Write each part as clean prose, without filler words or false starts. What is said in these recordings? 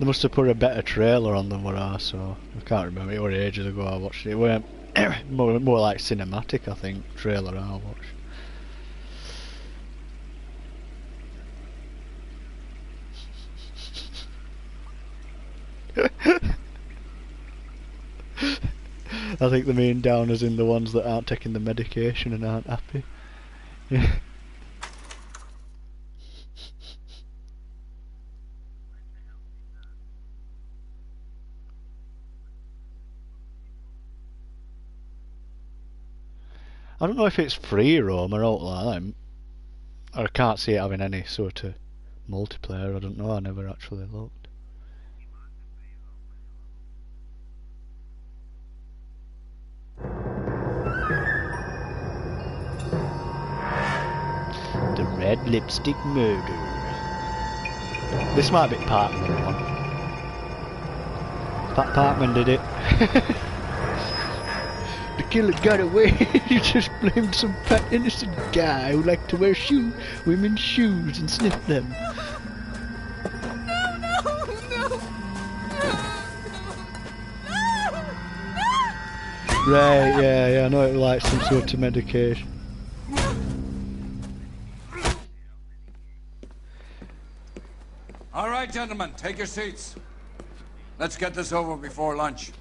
They must have put a better trailer on than what I saw. I can't remember. It was ages ago I watched it. It weren't more like cinematic, I think. Trailer I watched. I think the main downers in the ones that aren't taking the medication and aren't happy. Yeah. I don't know if it's free roam or out like that. I can't see it having any sort of multiplayer. I don't know. I never actually looked. The Red Lipstick Murder. This might be Parkman one. Parkman did it. The killer got away. He just blamed some fat innocent guy who liked to wear women's shoes and sniff them. Right, yeah, I know it was like some sort of medication. All right, gentlemen, take your seats. Let's get this over before lunch.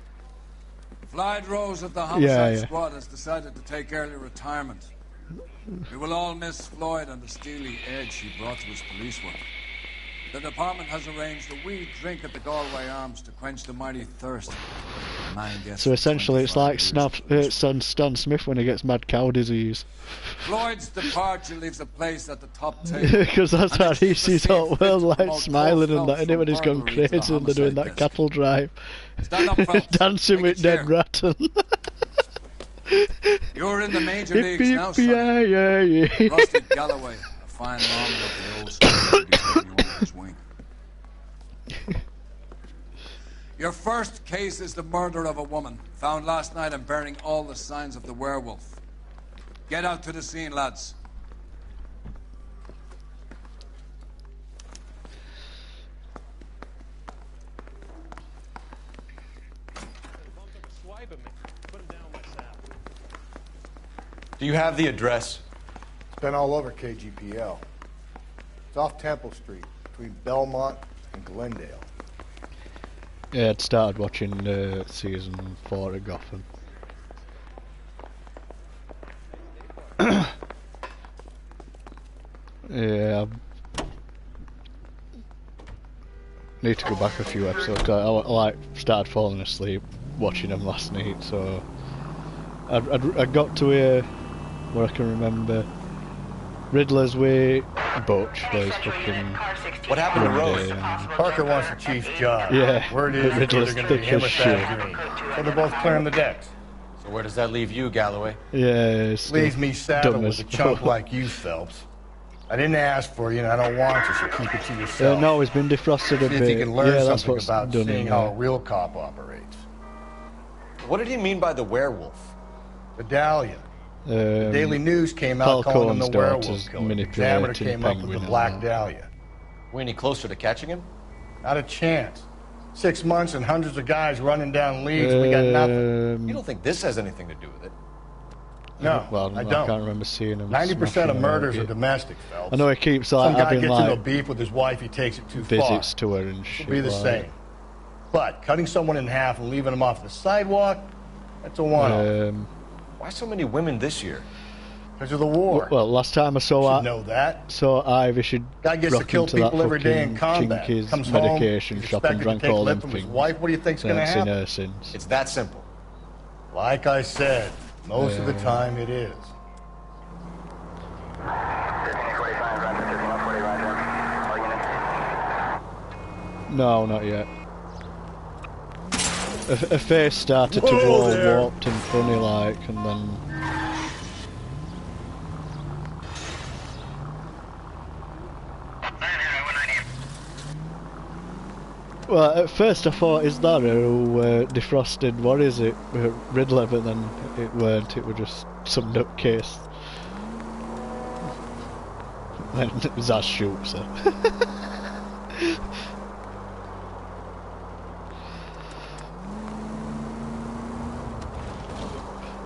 Floyd Rose of the homicide squad has decided to take early retirement. We will all miss Floyd and the steely edge he brought to his police work. The department has arranged a wee drink at the Galway Arms to quench the mighty thirst. So essentially it's like Stan Smith when he gets mad cow disease. Floyd's departure leaves a place at the top table. Because that's how he sees all world like smiling and that, and when he's gone crazy and they're doing that cattle drive. Dancing with Ned Ratton. You're in the major leagues now, son. Rusty Galloway, a fine man of the old school, will be taking you under his wing. Your first case is the murder of a woman, found last night and bearing all the signs of the werewolf. Get out to the scene, lads. Do you have the address? It's been all over KGPL. It's off Temple Street, between Belmont and Glendale. Yeah, I'd started watching season 4 of Gotham. Yeah, I need to go back a few episodes. I like started falling asleep watching them last night, so I got to where I can remember Riddler's with Butch, those fucking... What happened to Rose? Parker wants the chief's job. Yeah, Word is Riddler's they're going to be him or Thad Green. So they're both clearing the decks. So where does that leave you, Galloway? Yeah, leaves me saddled with a chump like you, Phelps. I didn't ask for you, and I don't want you, so keep it to yourself. No, it's been defrosted a bit. See if you can learn something what's about done seeing how a real cop operates. What did he mean by the werewolf? Vidalia. The Daily News came out calling him the werewolf killer. The Examiner came up with the Black Dahlia. We any closer to catching him? Not a chance. 6 months and hundreds of guys running down leads. We got nothing. You don't think this has anything to do with it? No, well, I don't. I can't remember seeing him. 90% of murders are domestic, Phelps. I know he keeps like some guy having gets like into a beef with his wife, he takes it too far. visits to her and shit. It'll be the same. But cutting someone in half and leaving them off the sidewalk, that's a one-off. Why so many women this year? Because of the war. Well, last time I saw you know that. So Ivy should guy gets to kill people every day in combat. Comes home, medication shop and drank all them things. His wife, what do you think's going to happen? In her sins. It's that simple. Like I said, most of the time it is. No, not yet. A face started to go all warped and funny like, and then... Well, at first I thought, is that who defrosted, what is it, Riddler, but then it weren't, it was just some nutcase. Then Zaz shoots her.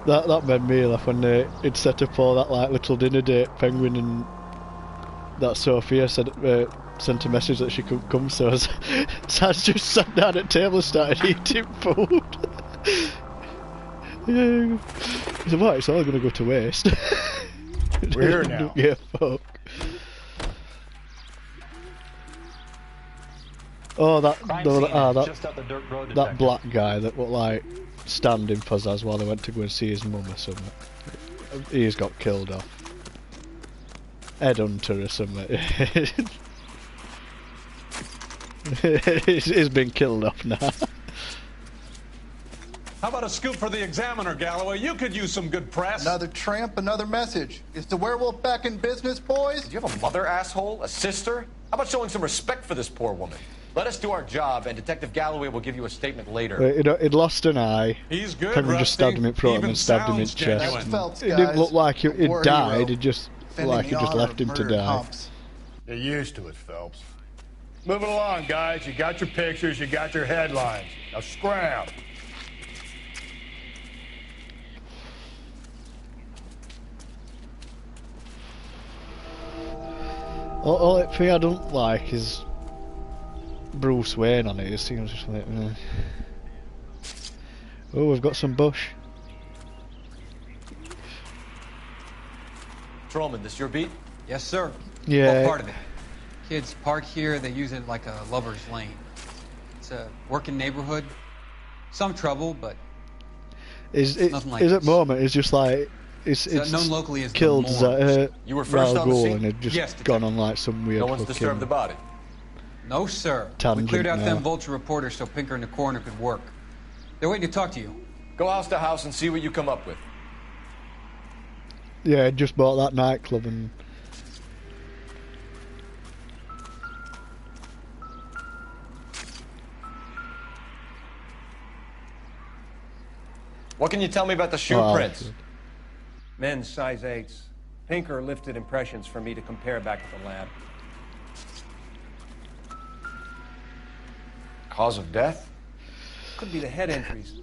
That made me laugh when he'd set up all that like little dinner date. Penguin and that Sophia sent a message that she couldn't come, so Saz just sat down at table and started eating food. Yeah. He said, "What? It's all going to go to waste." We're here now. Yeah, fuck. Oh, that black guy that looked like standing for Zaz while they went to go and see his mum or something. He's got killed off. Headhunter or something. He's been killed off now. How about a scoop for the Examiner, Galloway? You could use some good press. Another tramp, another message. Is the werewolf back in business, boys? Do you have a mother, asshole? A sister? How about showing some respect for this poor woman? Let us do our job, and Detective Galloway will give you a statement later. He'd lost an eye. He's good, Penguin just stabbed him in front and stabbed him in his chest. It didn't look like he'd died, it just like he just left him to die. You're used to it, Phelps. Moving along, guys. You got your pictures, you got your headlines. Now scram. All thing I don't like is Bruce Wayne on it. It seems just like, oh, we've got some bush. Trollman, this your beat? Yes, sir. Yeah. Well, part of it. Kids park here, they use it like a lover's lane. It's a working neighborhood. Some trouble, but nothing like at this. the moment, it's just like it's known locally as killed You were first on the scene? and it just gone on like some weird. No one's disturbed the body. No, sir. We cleared out them Vulture reporters so Pinker and the coroner could work. They're waiting to talk to you. Go house to house and see what you come up with. Yeah, just bought that nightclub and. What can you tell me about the shoe prints? Men's size 8s. Pinker lifted impressions for me to compare back at the lab. Cause of death? Could be the head injuries.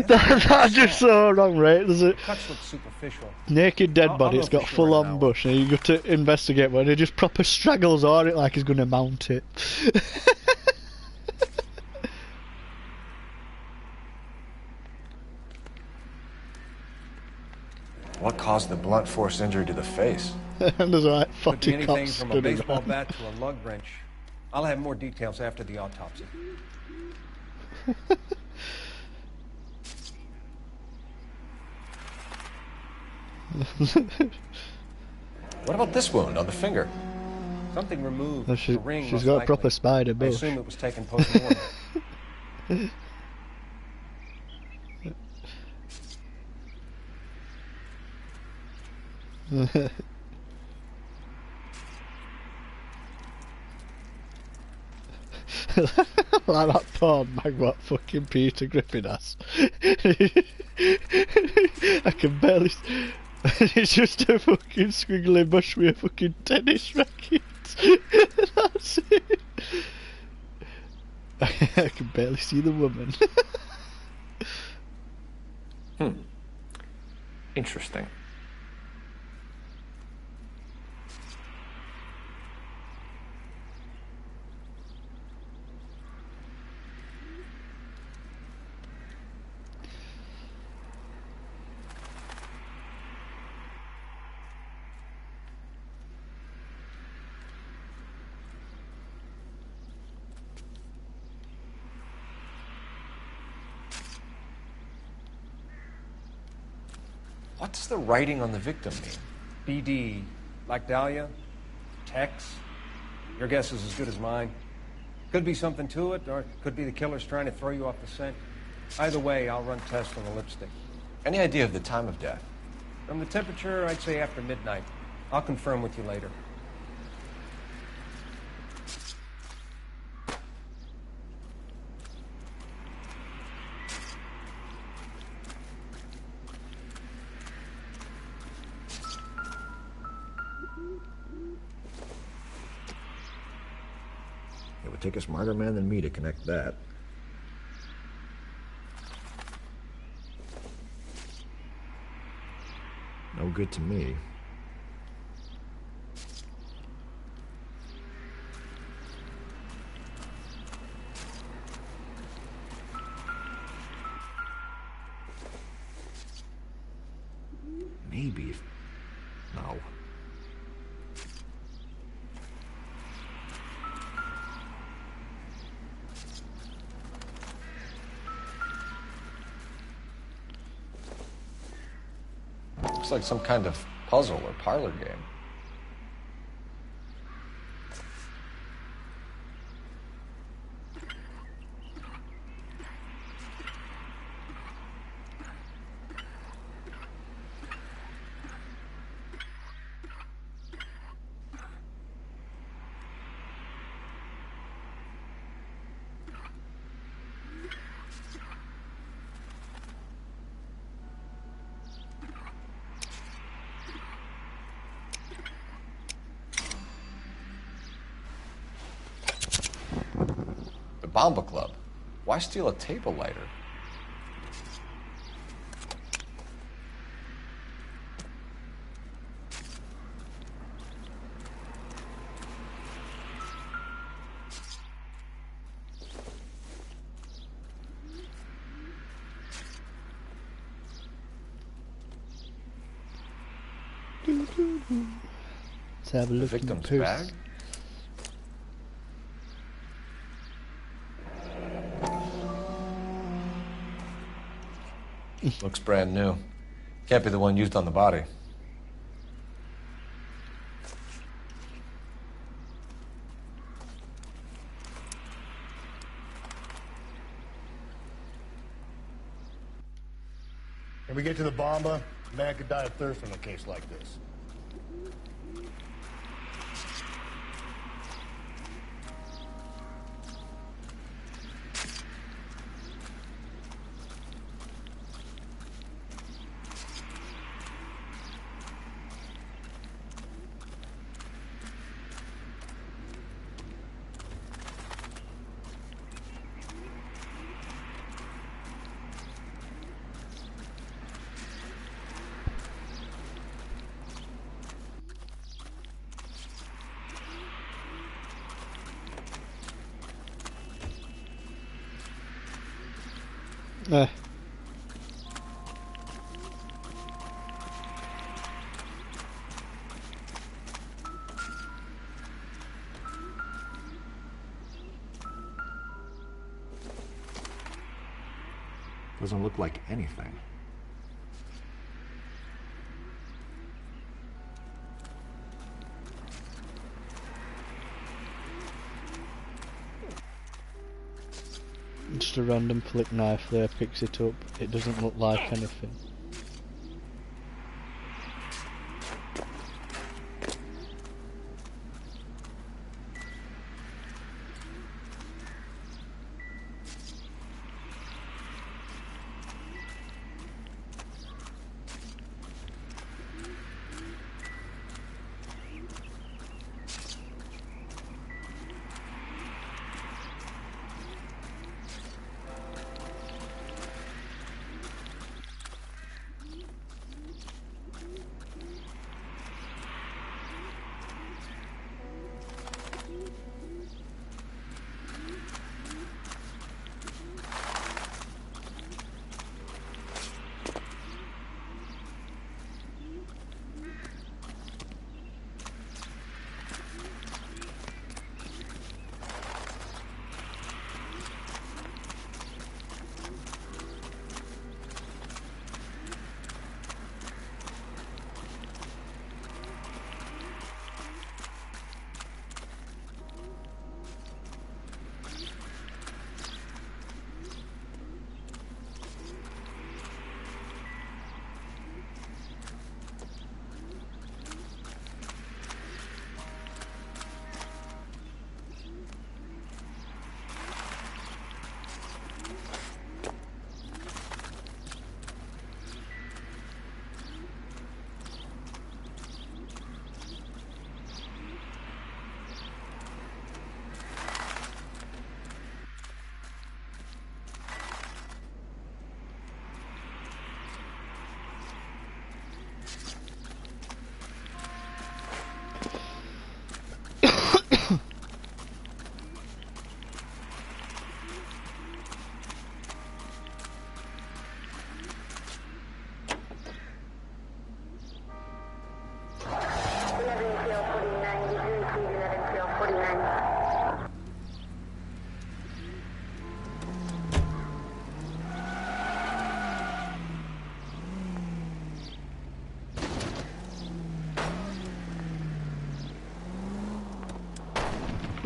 That's just so wrong, right? There's a cuts look superficial. Naked dead body. It's got full-on bush, and you got to investigate when it just proper straggles on it like he's going to mount it. What caused the blunt force injury to the face? And there's like 40 Could be anything cops from a baseball bat to a lug wrench. I'll have more details after the autopsy. What about this wound on the finger? Something removed. No, she's got a proper spider bush. I assume it was taken post-mortem. Like that poor maggot fucking Peter Griffin ass. I can barely. It's just a fucking squiggly bush with a fucking tennis racket. That's it. I can barely see the woman. Interesting. What does the writing on the victim mean? BD, like Dahlia, Tex. Your guess is as good as mine. Could be something to it, or it could be the killer's trying to throw you off the scent. Either way, I'll run tests on the lipstick. Any idea of the time of death? From the temperature, I'd say after midnight. I'll confirm with you later. It would take a smarter man than me to connect that. No good to me. Maybe. No. Looks like some kind of puzzle or parlor game. Bomba Club. Why steal a table lighter? Let's have a look at the victim's bag. Looks brand new. Can't be the one used on the body. When we get to the Bomba, a man could die of thirst in a case like this. Doesn't look like anything. Just a random flick knife there, picks it up. It doesn't look like anything.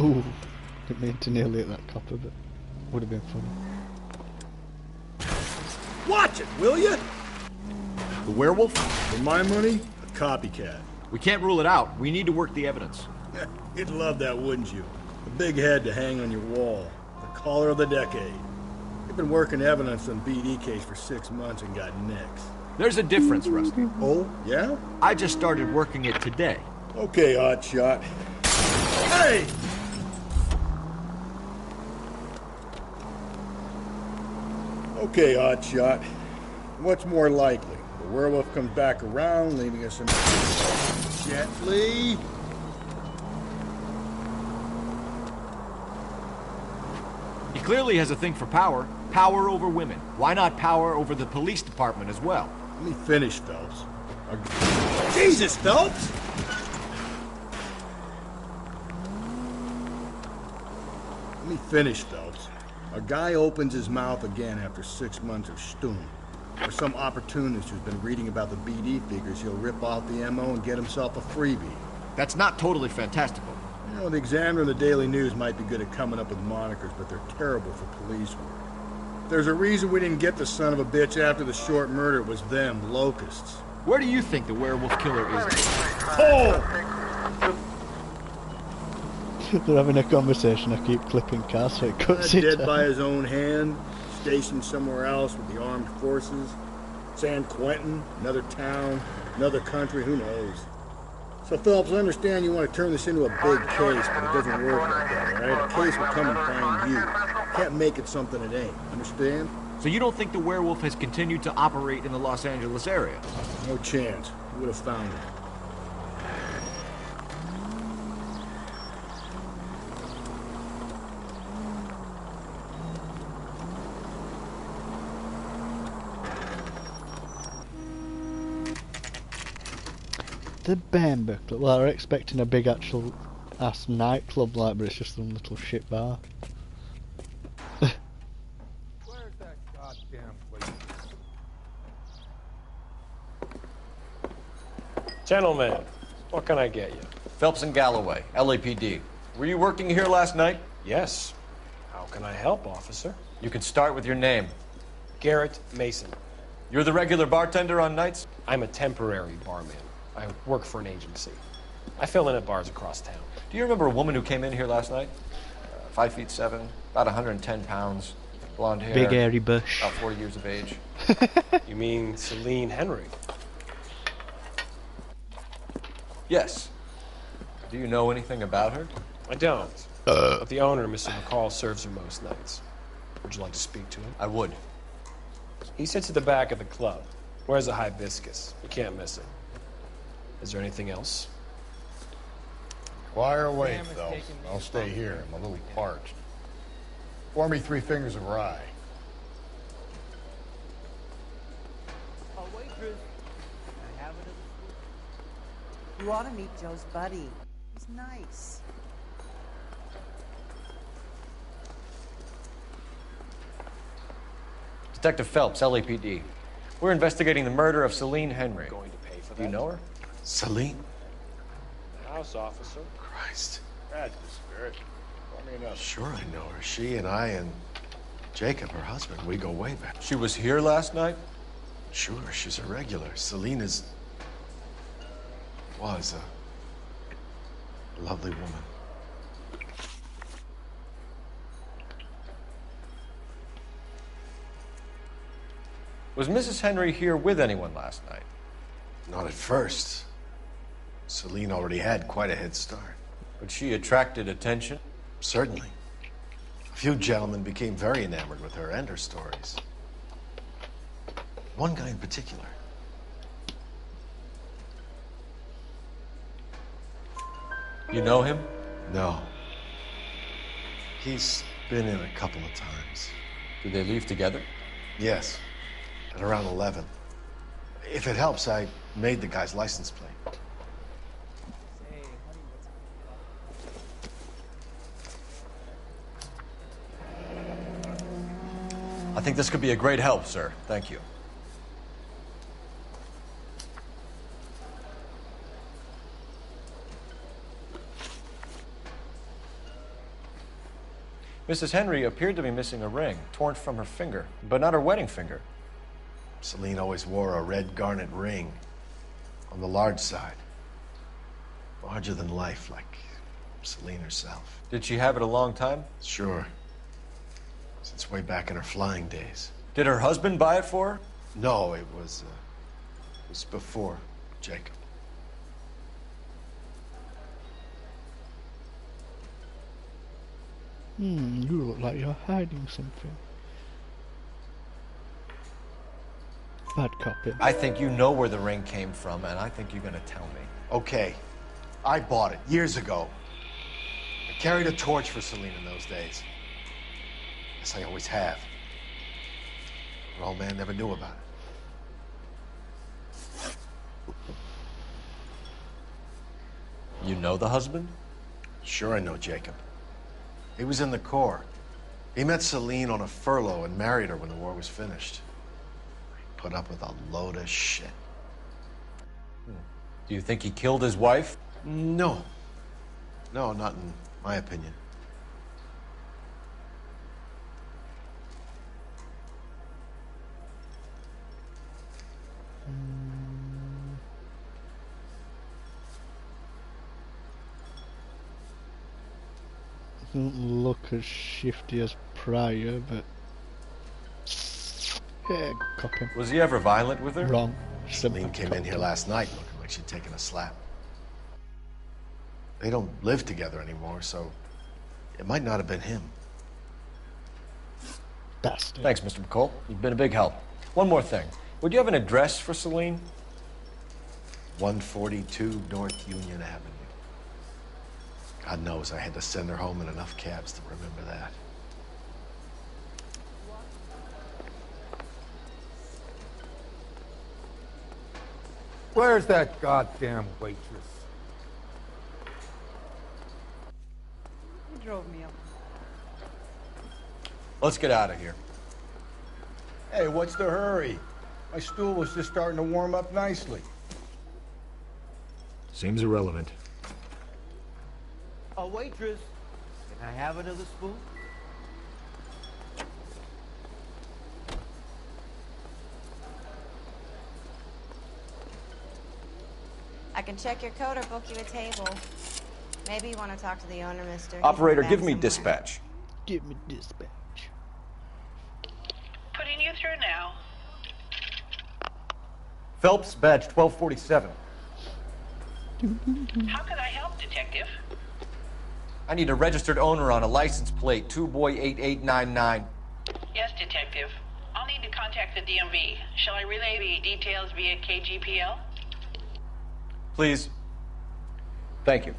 Ooh, didn't mean to nearly hit that copper, but would have been funny. Watch it, will you? The werewolf? For my money, a copycat. We can't rule it out. We need to work the evidence. You'd love that, wouldn't you? A big head to hang on your wall. The caller of the decade. You've been working evidence on BD case for 6 months and got nicks. There's a difference, Rusty. Oh, yeah? I just started working it today. Okay, hotshot. Hey! Okay, hotshot. What's more likely? The werewolf comes back around, leaving us in... Gently. He clearly has a thing for power. Power over women. Why not power over the police department as well? Let me finish, Phelps. Jesus, Phelps! Let me finish, Phelps. A guy opens his mouth again after 6 months of stewing. Or some opportunist who's been reading about the BD figures, he'll rip off the MO and get himself a freebie. That's not totally fantastical. You know, the Examiner and the Daily News might be good at coming up with monikers, but they're terrible for police work. There's a reason we didn't get the son of a bitch after the short murder. It was them, locusts. Where do you think the werewolf killer is? Oh! They're having a conversation. I keep clipping cars so it cuts it Dead out. by his own hand, stationed somewhere else with the armed forces. San Quentin, another town, another country, who knows? So, Phelps, I understand you want to turn this into a big case, but it doesn't work like that, all right? A case will come and find you. Can't make it something it ain't. Understand? So you don't think the werewolf has continued to operate in the Los Angeles area? No chance. We would have found it. The Bamber Club. Well, we're expecting a big actual ass nightclub like, but it's just some little shit bar. Where's that goddamn place? Gentlemen, what can I get you? Phelps and Galloway, LAPD. Were you working here last night? Yes. How can I help, officer? You can start with your name. Garrett Mason. You're the regular bartender on nights? I'm a temporary barman. I work for an agency. I fill in at bars across town. Do you remember a woman who came in here last night? 5'7", about 110 pounds, blonde hair. Big hairy bush. About 40 years of age. You mean Celine Henry? Yes. Do you know anything about her? I don't. But the owner, Mr. McCall, serves her most nights. Would you like to speak to him? I would. He sits at the back of the club. Wears a hibiscus. You can't miss it. Is there anything else? Fire away, Phelps. I'll stay here. I'm a little parched. Pour me 3 fingers of rye. Oh, waitress. Can I have it? You ought to meet Joe's buddy. He's nice. Detective Phelps, LAPD. We're investigating the murder of Celine Henry. Going to pay for that? Do you know her? Celine? House officer. Christ. That's the spirit. I mean, Sure I know her. She and I and Jacob, her husband, we go way back. She was here last night? Sure, she's a regular. Celine was a lovely woman. Was Mrs. Henry here with anyone last night? Not at first. Celine already had quite a head start. But she attracted attention? Certainly. A few gentlemen became very enamored with her and her stories. One guy in particular. You know him? No. He's been in a couple of times. Did they leave together? Yes. At around 11. If it helps, I made the guy's license plate. I think this could be a great help, sir. Thank you. Mrs. Henry appeared to be missing a ring, torn from her finger, but not her wedding finger. Celine always wore a red garnet ring on the large side. Larger than life, like Celine herself. Did she have it a long time? Sure. Since way back in her flying days. Did her husband buy it for her? No, it was before Jacob. You look like you're hiding something. Bad copy. I think you know where the ring came from, and I think you're gonna tell me. Okay. I bought it years ago. I carried a torch for Celine in those days. Yes, I always have. Her old man never knew about it. You know the husband? Sure I know Jacob. He was in the Corps. He met Celine on a furlough and married her when the war was finished. He put up with a load of shit. Do you think he killed his wife? No. No, not in my opinion. Doesn't look as shifty as prior, but yeah, good copy. Was he ever violent with her? Wrong. Celine came in here last night looking like she'd taken a slap. They don't live together anymore, so it might not have been him. Bastard. Thanks, Mr. McCall. You've been a big help. One more thing. Would you have an address for Celine? 142 North Union Avenue. God knows I had to send her home in enough cabs to remember that. Where's that goddamn waitress? You drove me up. Let's get out of here. Hey, what's the hurry? My stool was just starting to warm up nicely. Seems irrelevant. A waitress. Can I have another spoon? I can check your code or book you a table. Maybe you want to talk to the owner, mister. Operator, give me dispatch. Give me dispatch. Putting you through now. Phelps, badge 1247. How can I help, Detective? I need a registered owner on a license plate, 2boy8899. Yes, Detective. I'll need to contact the DMV. Shall I relay the details via KGPL? Please. Thank you.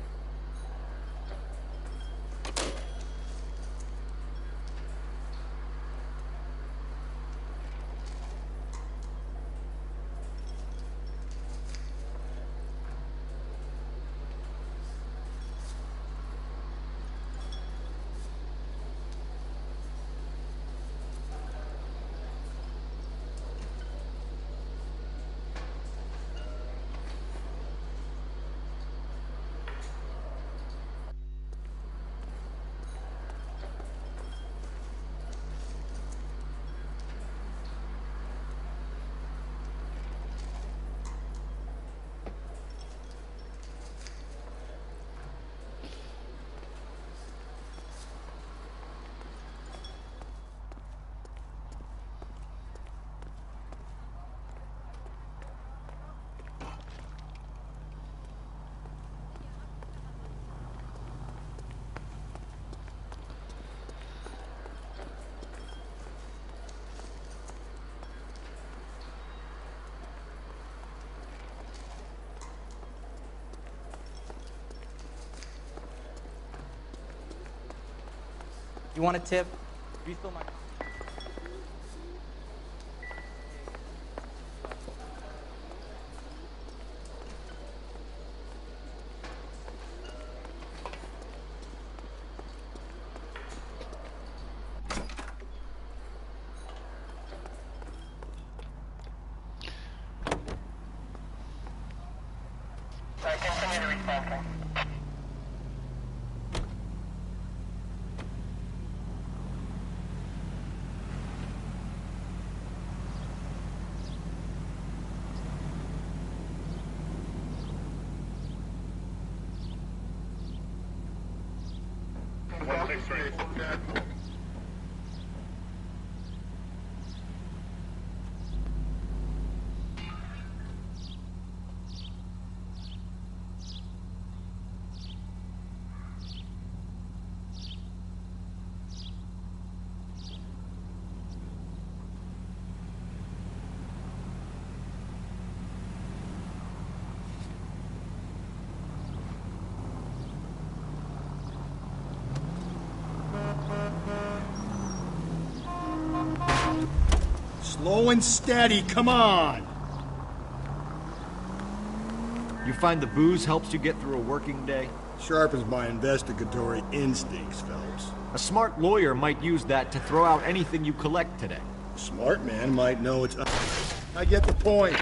You want a tip? Refill my... Continue to respond. Slow and steady, come on! You find the booze helps you get through a working day? Sharpens my investigatory instincts, Phelps. A smart lawyer might use that to throw out anything you collect today. A smart man might know it's... I get the point.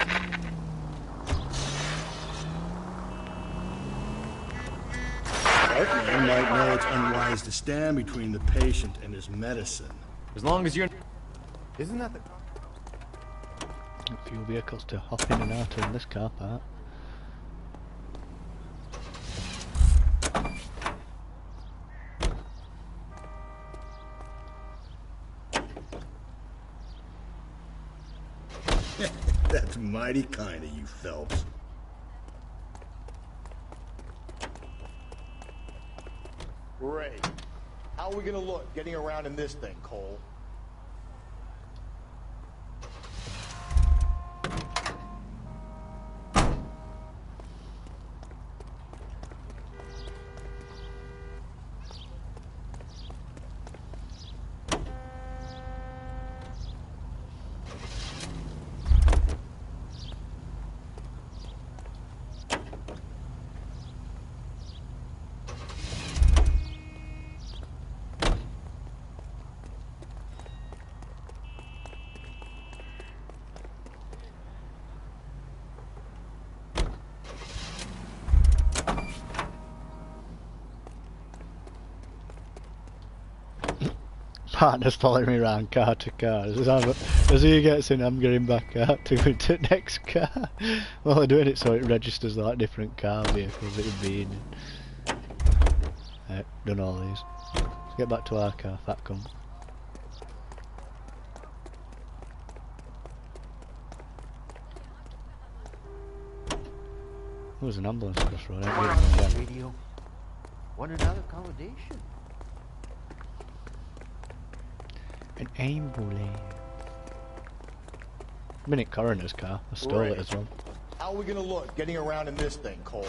Smart man might know it's unwise to stand between the patient and his medicine. As long as you're... Isn't that the... A few vehicles to hop in and out of in this car park. That's mighty kind of you, Phelps. Great. How are we gonna look getting around in this thing, Cole? Partner's following me around car to car. As he gets in, I'm getting back out to the next car. Well, they're doing it so it registers like different car vehicles that you'd be in. Done all these. Let's get back to our car, fat cunt. There's an ambulance across the road. Radio. What another accommodation? An ambulance. Minute coroner's car. I stole it as well. How are we gonna look getting around in this thing, Cole?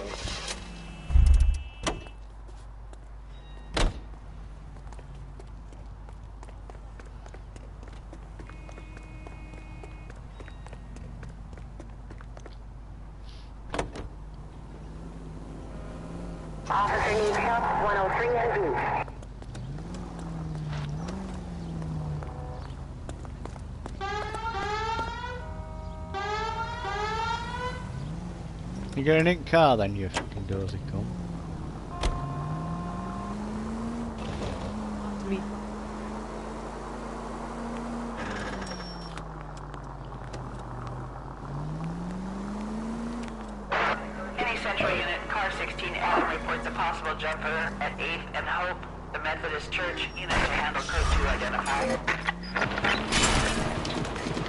Officer needs help, 103 and B. You got an ink car then, you fucking dozy cunt. It's me. Any Central Unit, car 16 Adam reports a possible jumper at 8th and Hope, the Methodist Church. Unit to handle code 2 identified.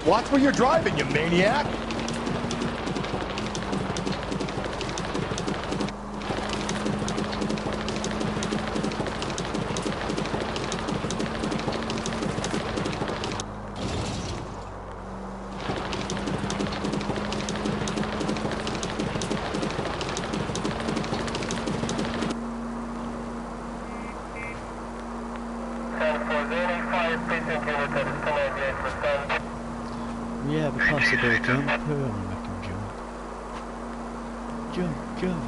Watch where you're driving, you maniac! Yeah, the possible jump. I want to make him jump. Jump, jump.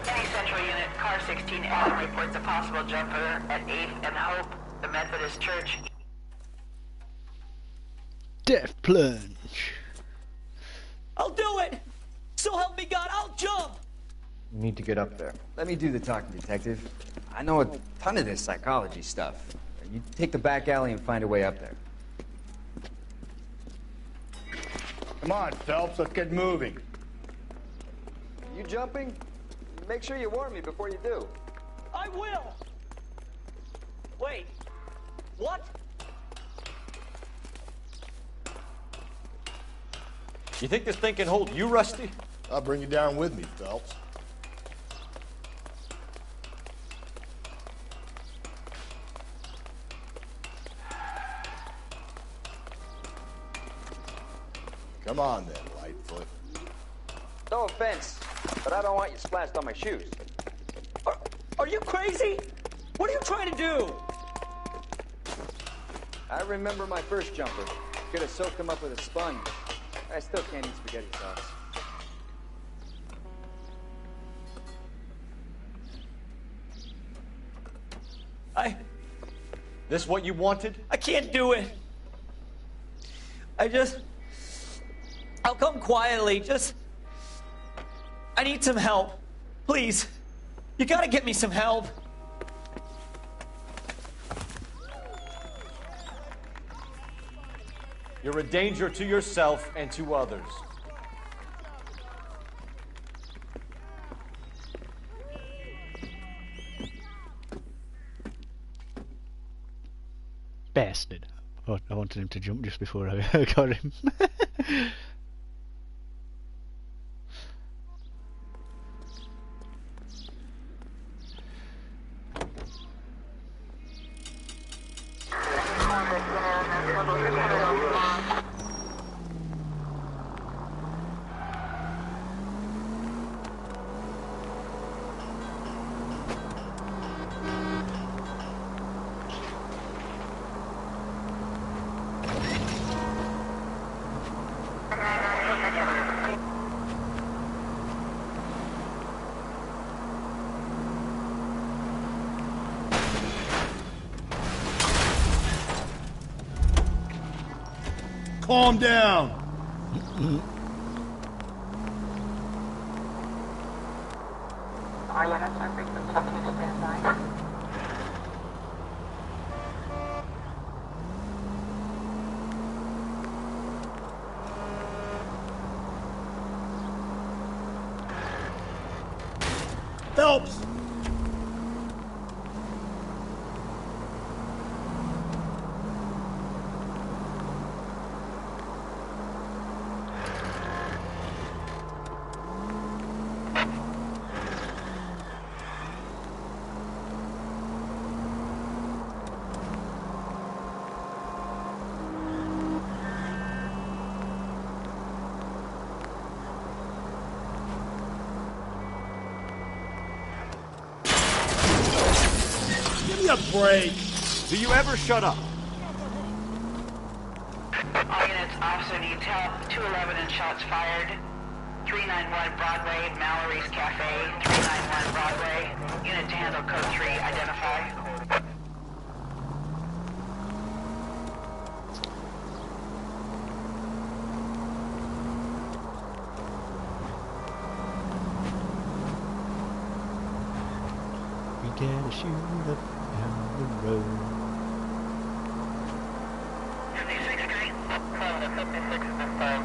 Any Central Unit, car 16 Adam reports a possible jumper at 8th and Hope, the Methodist Church. Death plunge. I'll do it! So help me God, I'll jump! You need to get up there. Let me do the talking, Detective. I know a ton of this psychology stuff. You take the back alley and find a way up there. Come on, Phelps, let's get moving. You jumping? Make sure you warn me before you do. I will! Wait, what? You think this thing can hold you, Rusty? I'll bring you down with me, Phelps. Come on then, Lightfoot. No offense, but I don't want you splashed on my shoes. Are you crazy? What are you trying to do? I remember my first jumper. Could have soaked him up with a sponge. I still can't eat spaghetti sauce. This what you wanted? I can't do it. I'll come quietly. I need some help. Please. You gotta get me some help. You're a danger to yourself and to others. Bastard. Oh, I wanted him to jump just before I got him. Calm down. Phelps! A break. Do you ever shut up? All units, officer needs help. 211 and shots fired. 391 Broadway, Mallory's Cafe. 391 Broadway. Unit to handle code 3, identify. We gotta shoot up down the road. 56 Street. 56 at this time.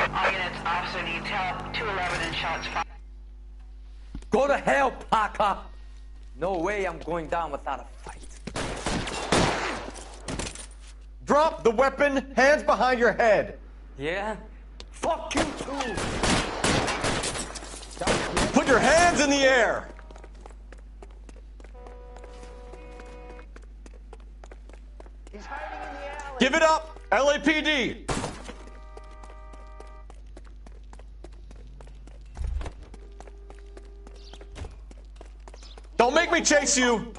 All units, officer needs help. 211 and shots fired. Go to hell, Parker! No way I'm going down without a fight. Drop the weapon, hands behind your head. Yeah? Fuck you too! Put your hands in the air! He's hiding in the alley. Give it up, LAPD! Don't make me chase you!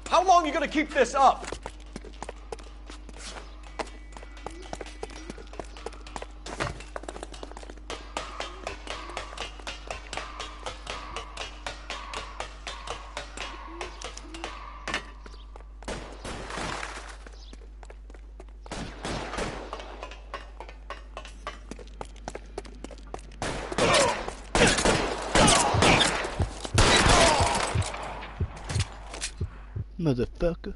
How long are you gonna keep this up? Motherfucker.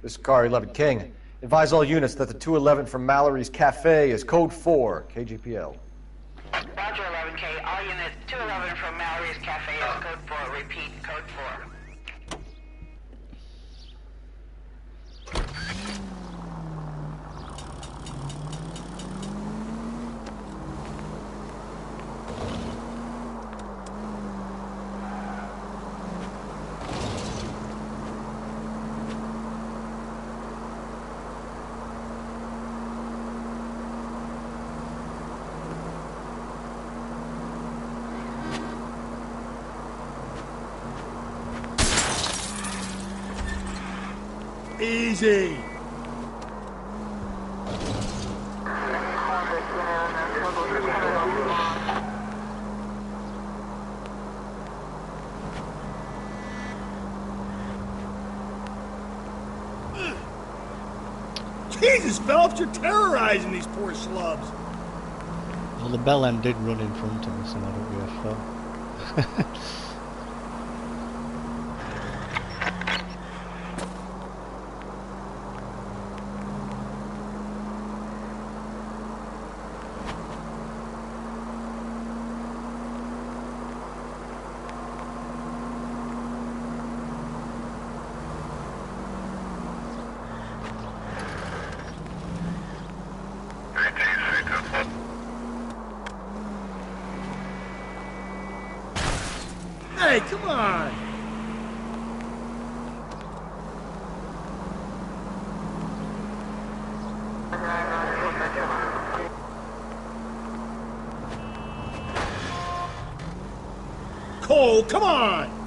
This is Car 11 King. Advise all units that the 211 from Mallory's Cafe is code 4, KGPL. Roger, 11K. All units, 211 from Mallory's Cafe is code 4. Repeat, code 4. Easy. Jesus, Phelps, you're terrorizing these poor slubs. Well, the bell end did run in front of us and I don't give a fuck. Hey, come on! Cole, come on!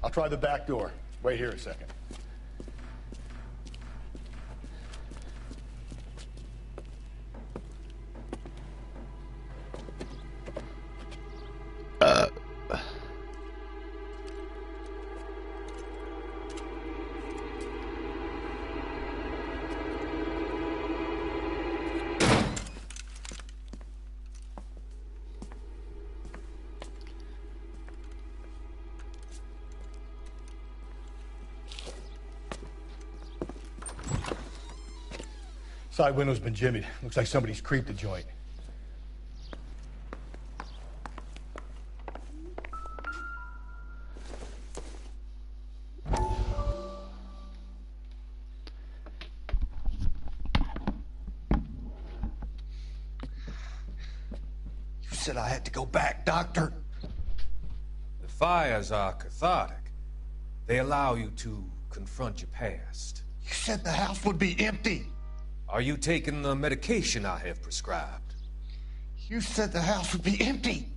I'll try the back door. Wait here a second. Side window's been jimmied. Looks like somebody's creeped the joint. You said I had to go back, Doctor. The fires are cathartic. They allow you to confront your past. You said the house would be empty. Are you taking the medication I have prescribed? You said the house would be empty.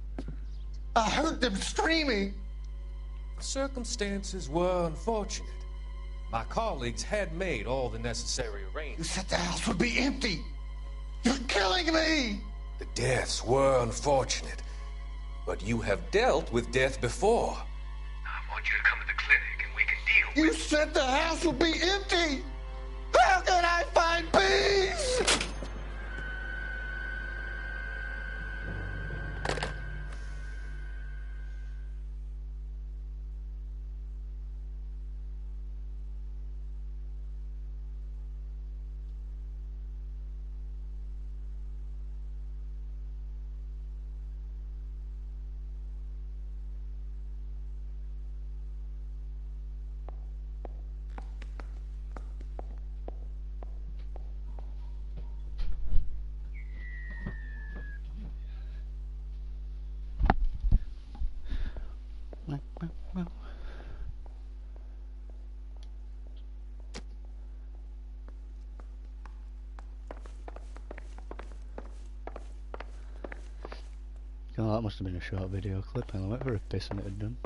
I heard them screaming. The circumstances were unfortunate. My colleagues had made all the necessary You arrangements. said the house would be empty. You're killing me! The deaths were unfortunate, but you have dealt with death before. I want you to come to the clinic and we can deal You said the house would be empty! How can I find peace? Oh, that must have been a short video clip. I went for a piss and it had done.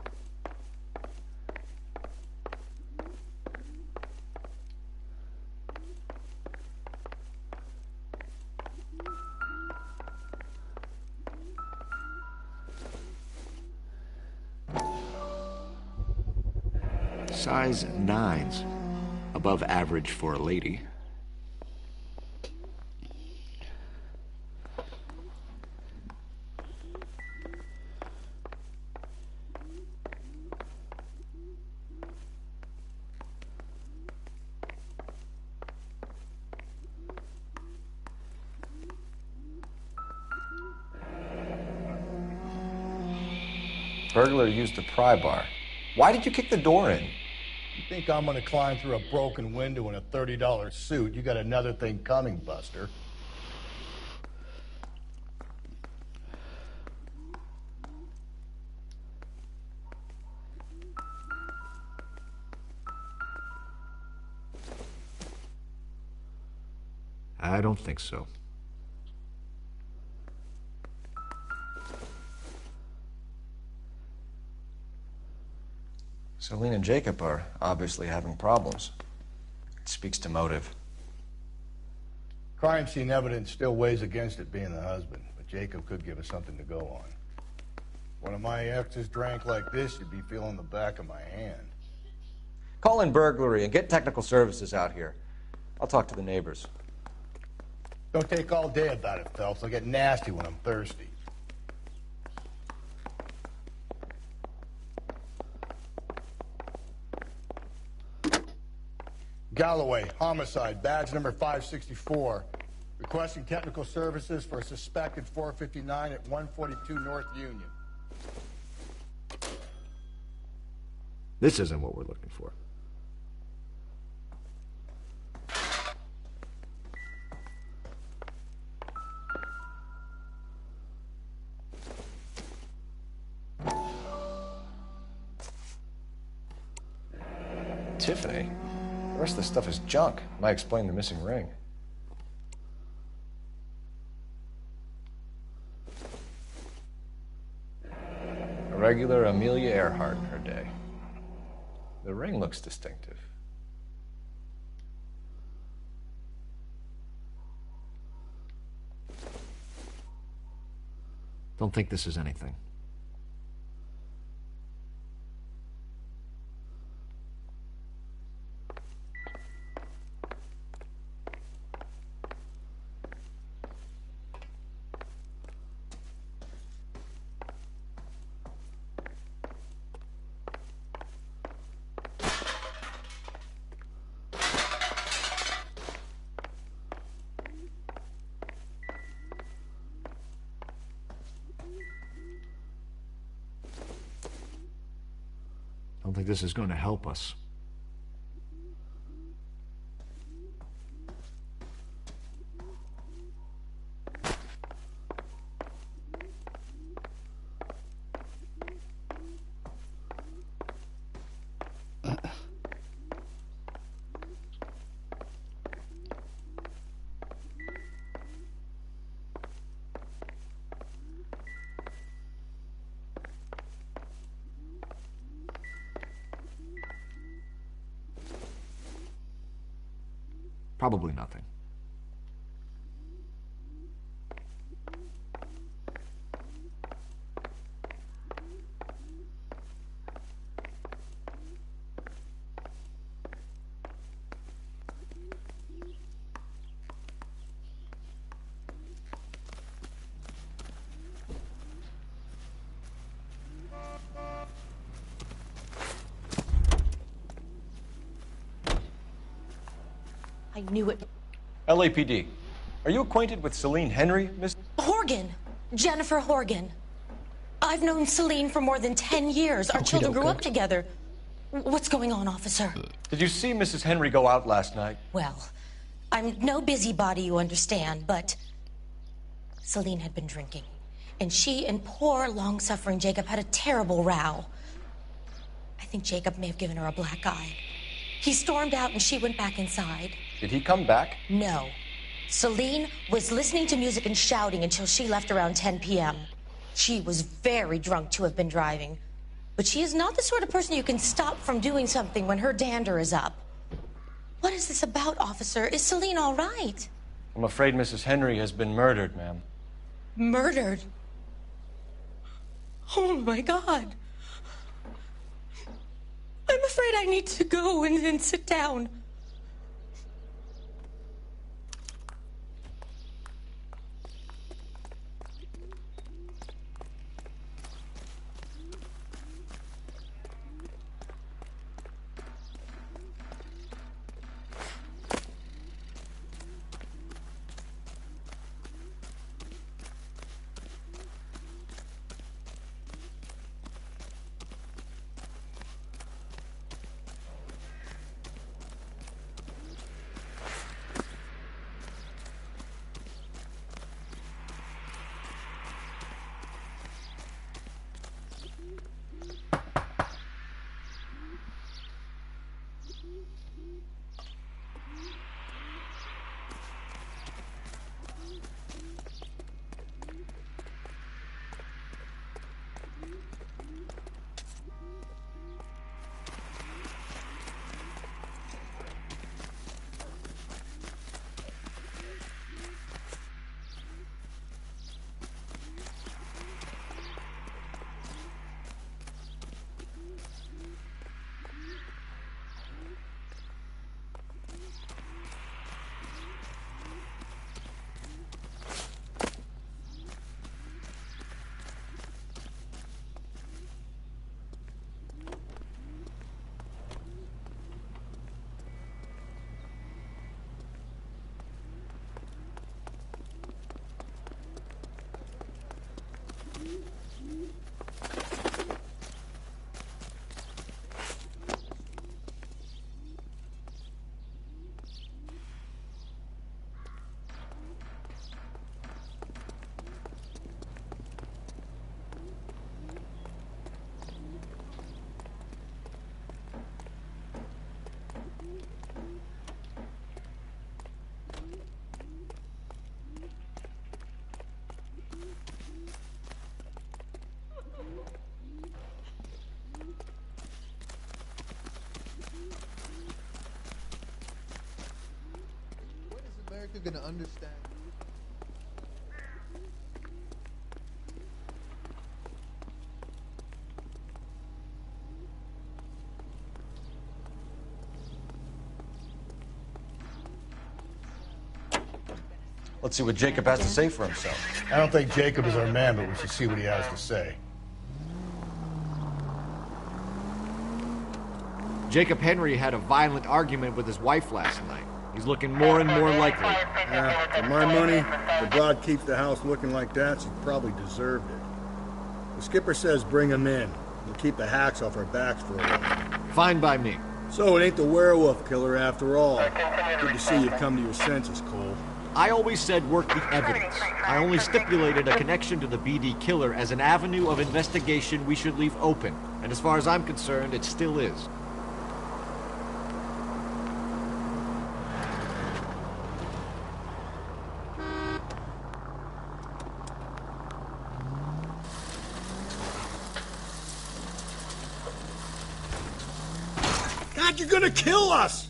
Size 9's above average for a lady. Burglar used the pry bar. Why did you kick the door in? You think I'm gonna climb through a broken window in a $30 suit? You got another thing coming, Buster. I don't think so. Celine and Jacob are obviously having problems. It speaks to motive. Crime scene evidence still weighs against it being the husband, but Jacob could give us something to go on. One of my exes drank like this, you'd be feeling the back of my hand. Call in burglary and get technical services out here. I'll talk to the neighbors. Don't take all day about it, Phelps. I'll get nasty when I'm thirsty. Galloway, homicide, badge number 564. Requesting technical services for a suspected 459 at 142 North Union. This isn't what we're looking for. Tiffany? The rest of the stuff is junk. Might explain the missing ring. A regular Amelia Earhart in her day. The ring looks distinctive. Don't think this is anything. I don't think this is going to help us. Probably nothing. I knew it. LAPD. Are you acquainted with Celine Henry, Miss? Horgan. Jennifer Horgan. I've known Celine for more than 10 years. Our children grew up together. What's going on, officer? Did you see Mrs. Henry go out last night? Well, I'm no busybody, you understand, but Celine had been drinking. And she and poor, long-suffering Jacob had a terrible row. I think Jacob may have given her a black eye. He stormed out and she went back inside. Did he come back? No. Celine was listening to music and shouting until she left around 10 p.m. She was very drunk to have been driving. But she is not the sort of person you can stop from doing something when her dander is up. What is this about, officer? Is Celine all right? I'm afraid Mrs. Henry has been murdered, ma'am. Murdered? Oh, my God. I'm afraid I need to go and sit down. America gonna understand? Let's see what Jacob has to say for himself. I don't think Jacob is our man, but we should see what he has to say. Jacob Henry had a violent argument with his wife last night. He's looking more and more likely. Yeah, for my money, the broad keeps the house looking like that, she probably deserved it. The skipper says bring him in. We'll keep the hacks off our backs for a while. Fine by me. So it ain't the werewolf killer after all. Good to see you've come to your senses, Cole. I always said work the evidence. I only stipulated a connection to the BD killer as an avenue of investigation we should leave open. And as far as I'm concerned, it still is. God, you're gonna kill us!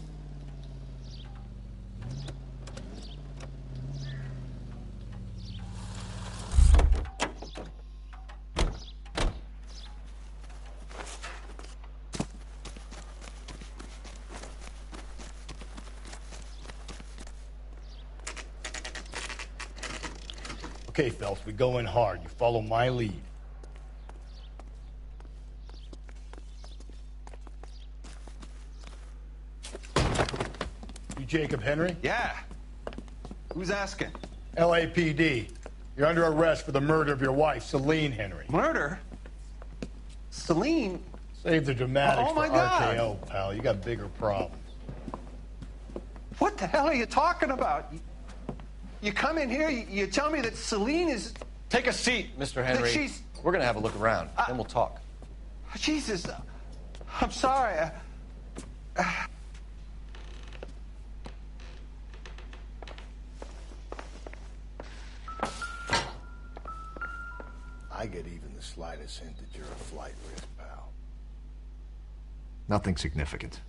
Okay, Phelps, we go in hard. You follow my lead. You Jacob Henry? Yeah. Who's asking? LAPD. You're under arrest for the murder of your wife, Celine Henry. Murder? Celine? Save the dramatics Oh, my for God. RKO, pal. You got bigger problems. What the hell are you talking about? You come in here, you tell me that Celine is... Take a seat, Mr. Henry. she's- We're gonna have a look around, then we'll talk. Jesus, I'm sorry. I get even the slightest hint that you're a flight risk, pal. Nothing significant.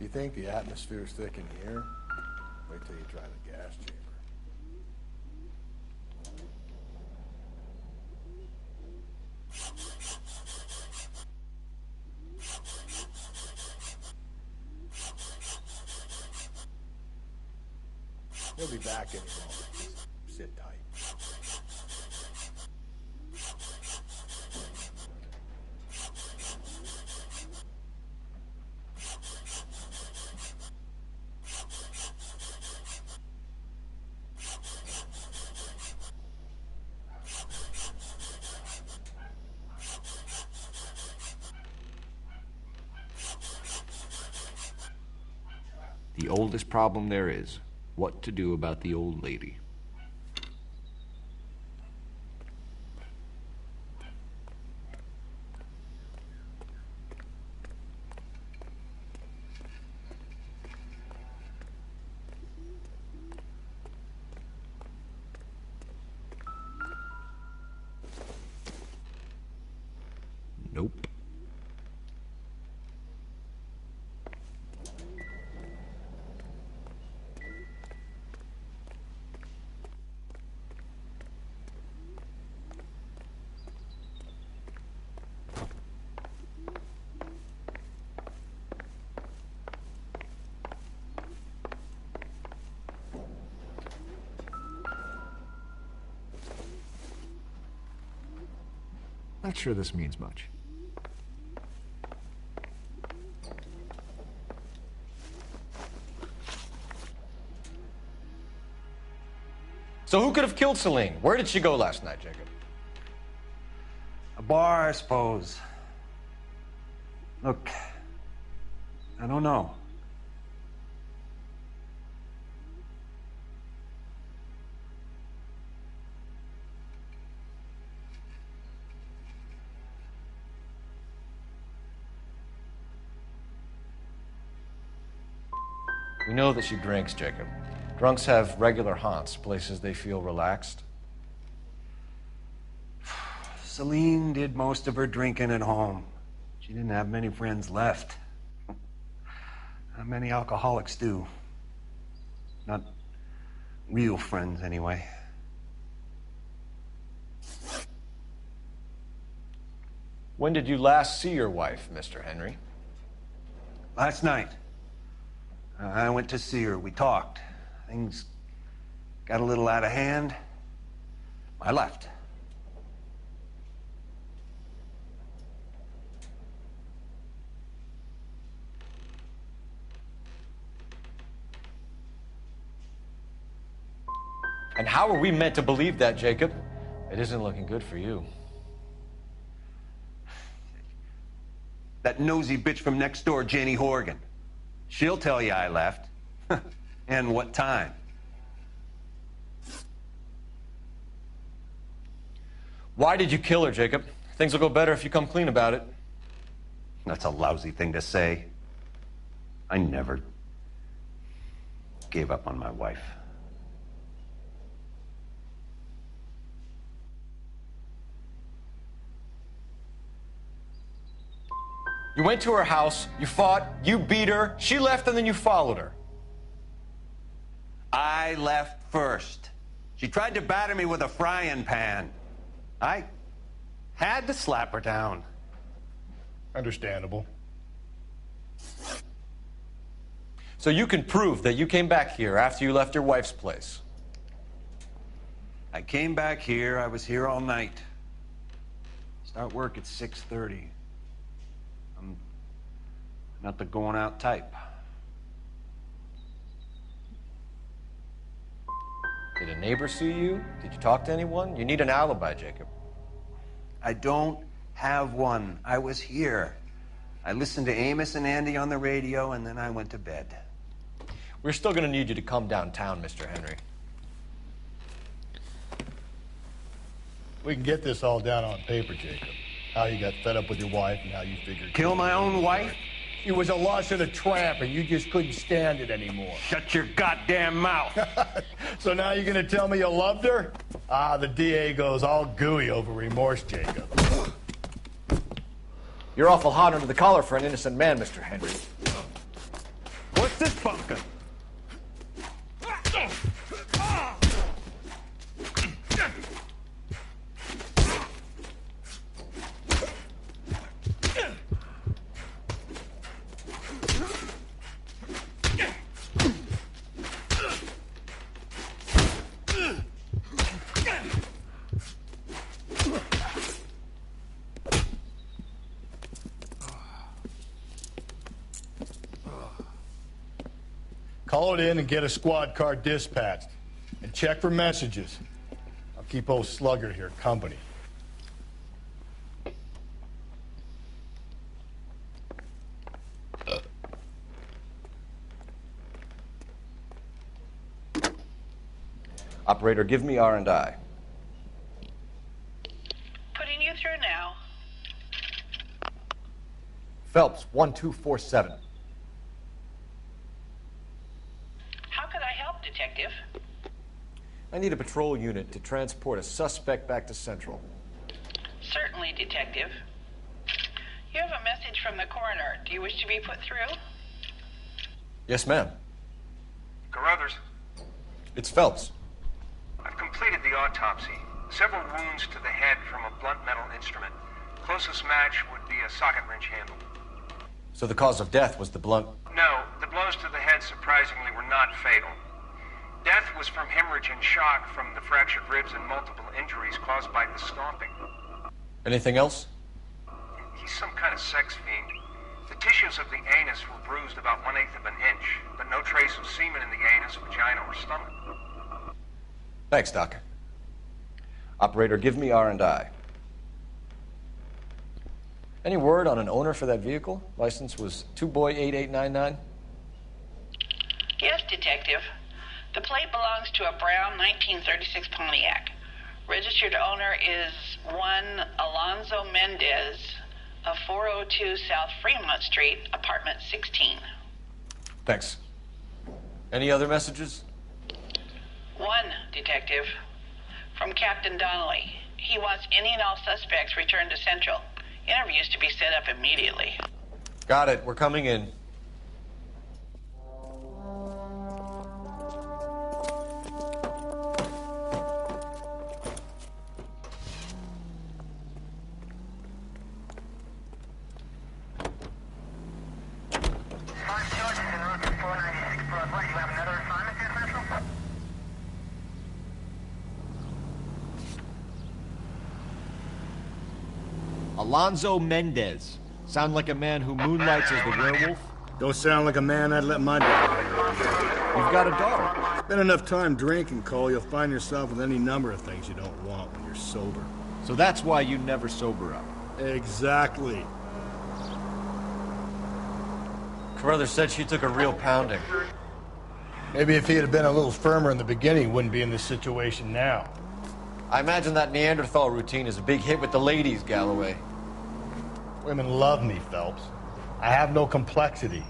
You think the atmosphere's thick in here? Wait till you try the gas chamber. He'll be back any moment. Just sit tight. The oldest problem there is, what to do about the old lady. Nope. Not sure this means much. So who could have killed Celine? Where did she go last night, Jacob? A bar, I suppose. Look, I don't know. We know that she drinks, Jacob. Drunks have regular haunts, places they feel relaxed. Celine did most of her drinking at home. She didn't have many friends left. Not many alcoholics do. Not real friends, anyway. When did you last see your wife, Mr. Henry? Last night. I went to see her. We talked. Things got a little out of hand. I left. And how are we meant to believe that, Jacob? It isn't looking good for you. That nosy bitch from next door, Janie Horgan. She'll tell you I left. And what time. Why did you kill her, Jacob? Things will go better if you come clean about it. That's a lousy thing to say. I never gave up on my wife. You went to her house, you fought, you beat her, she left, and then you followed her. I left first. She tried to batter me with a frying pan. I Had to slap her down. Understandable. So you can prove that you came back here after you left your wife's place? I came back here. I was here all night. Start work at 6:30. I'm not the going out type. Did a neighbor see you? Did you talk to anyone? You need an alibi, Jacob. I don't have one. I was here. I listened to Amos and Andy on the radio, and then I went to bed. We're still going to need you to come downtown, Mr. Henry. We can get this all down on paper, Jacob. How you got fed up with your wife and how you figured... Kill my own wife? She was a lush and a tramp, and you just couldn't stand it anymore. Shut your goddamn mouth. So now you're going to tell me you loved her? Ah, the DA goes all gooey over remorse, Jacob. You're awful hot under the collar for an innocent man, Mr. Henry. What's this pumpkin? Call it in and get a squad car dispatched. And check for messages. I'll keep old Slugger here company. Operator, give me R&I. Putting you through now. Phelps, 1247. How could I help, Detective? I need a patrol unit to transport a suspect back to Central. Certainly, Detective. You have a message from the coroner. Do you wish to be put through? Yes, ma'am. Carruthers, It's Phelps. I've completed the autopsy. Several wounds to the head from a blunt metal instrument. Closest match would be a socket wrench handle. So the cause of death was the blunt... No, the blows to the head surprisingly were not fatal. Death was from hemorrhage and shock from the fractured ribs and multiple injuries caused by the stomping. Anything else? He's some kind of sex fiend. The tissues of the anus were bruised about 1/8 of an inch, but no trace of semen in the anus, vagina, or stomach. Thanks, Doc. Operator, give me R&I. Any word on an owner for that vehicle? License was 2boy8899. Yes, Detective. The plate belongs to a brown 1936 Pontiac. Registered owner is one Alonzo Mendez of 402 South Fremont Street, apartment 16. Thanks. Any other messages? One, Detective. From Captain Donnelly. He wants any and all suspects returned to Central. Interviews to be set up immediately. Got it. We're coming in. Alonzo Mendez. Sound like a man who moonlights as the werewolf? Don't sound like a man I'd let my daughter. You've got a daughter. Spend enough time drinking, Cole, you'll find yourself with any number of things you don't want when you're sober. So that's why you never sober up. Exactly. Carruthers said she took a real pounding. Maybe if he had been a little firmer in the beginning, he wouldn't be in this situation now. I imagine that Neanderthal routine is a big hit with the ladies, Galloway. Women love me, Phelps. I have no complexity.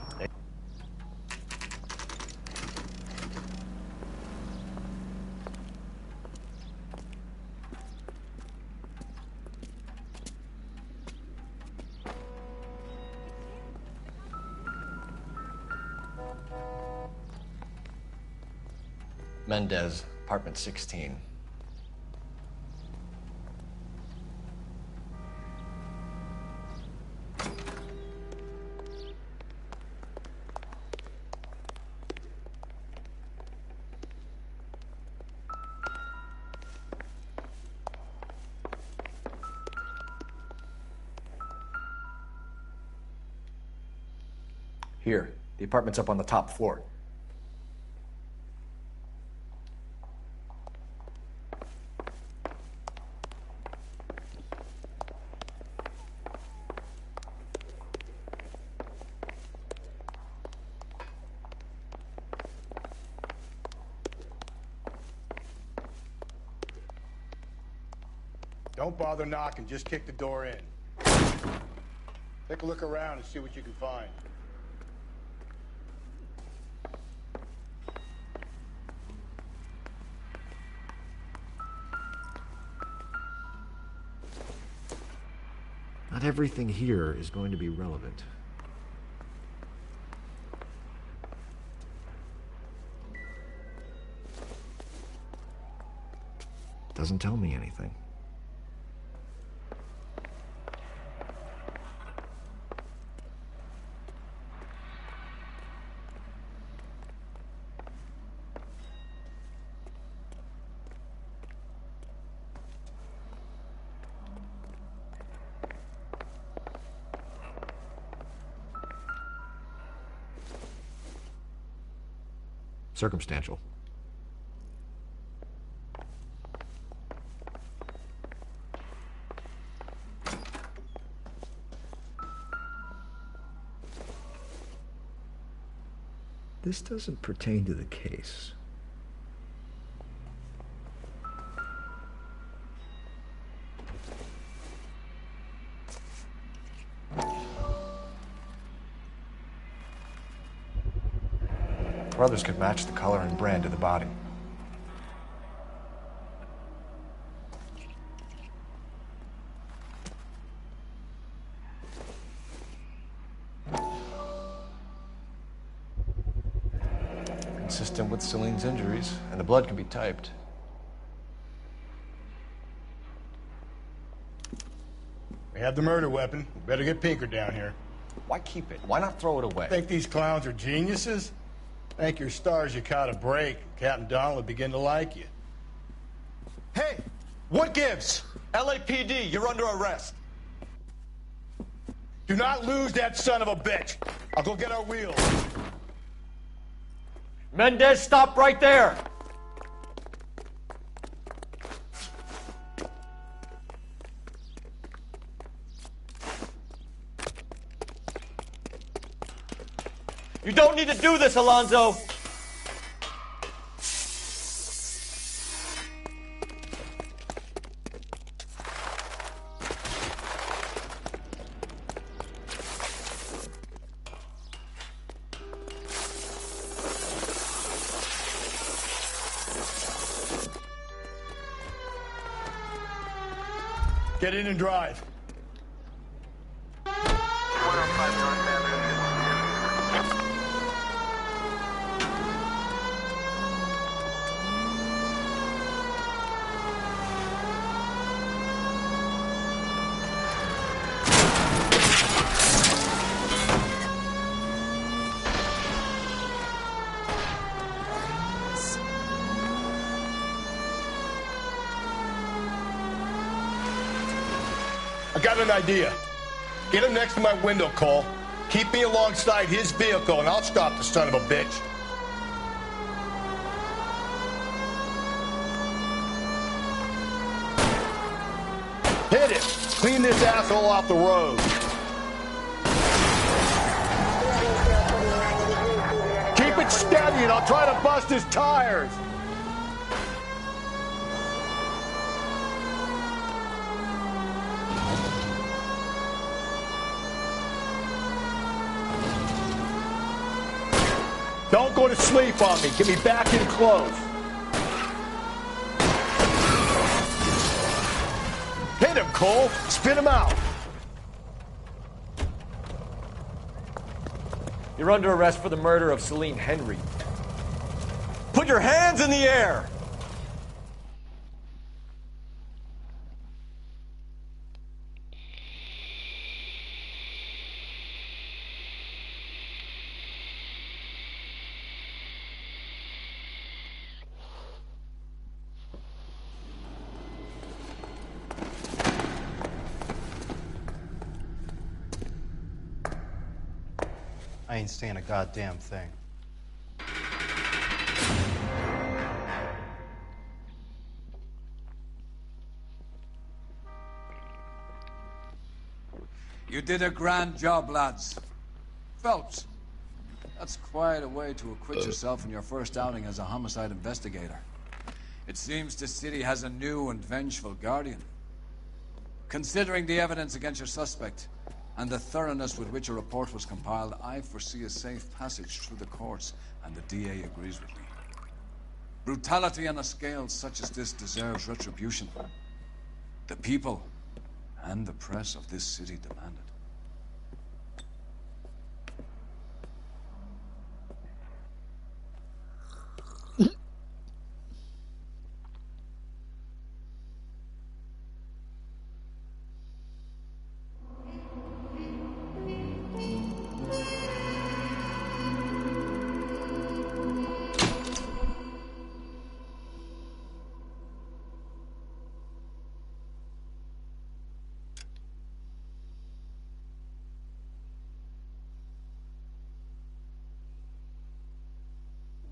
Mendez, apartment 16. Here. The apartment's up on the top floor. Don't bother knocking, just kick the door in. Take a look around and see what you can find. Not everything here is going to be relevant. Doesn't tell me anything. Circumstantial. This doesn't pertain to the case. Brothers could match the color and brand of the body. Consistent with Celine's injuries, and the blood can be typed. We have the murder weapon. We better get Pinker down here. Why keep it? Why not throw it away? Think these clowns are geniuses? Thank your stars you caught a break. Captain Donald will begin to like you. Hey! What gives? LAPD, you're under arrest. Do not lose that son of a bitch. I'll go get our wheels. Mendez, stop right there! You don't need to do this, Alonzo! Get in and drive. I got an idea. Get him next to my window, Cole. Keep me alongside his vehicle, and I'll stop the son of a bitch. Hit it! Clean this asshole off the road. Keep it steady, and I'll try to bust his tires. Don't go to sleep on me. Get me back in close. Hit him, Cole. Spin him out. You're under arrest for the murder of Celine Henry. Put your hands in the air! I ain't saying a goddamn thing. You did a grand job, lads. Phelps, that's quite a way to acquit yourself in your first outing as a homicide investigator. It seems the city has a new and vengeful guardian. Considering the evidence against your suspect and the thoroughness with which a report was compiled, I foresee a safe passage through the courts, and the DA agrees with me. Brutality on a scale such as this deserves retribution. The people and the press of this city demand it.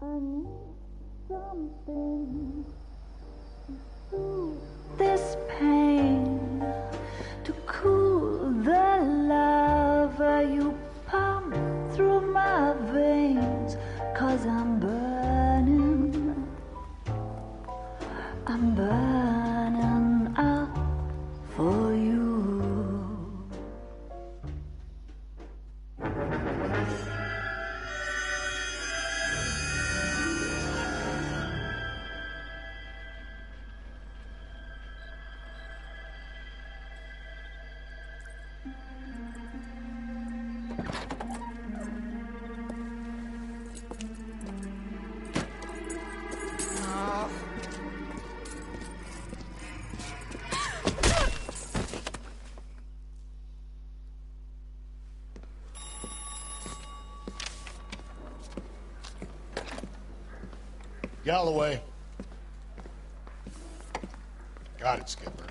I need something to soothe this pain, to cool the lava you pump through my veins, 'cause I'm burning out for you. Galloway. Got it, Skipper.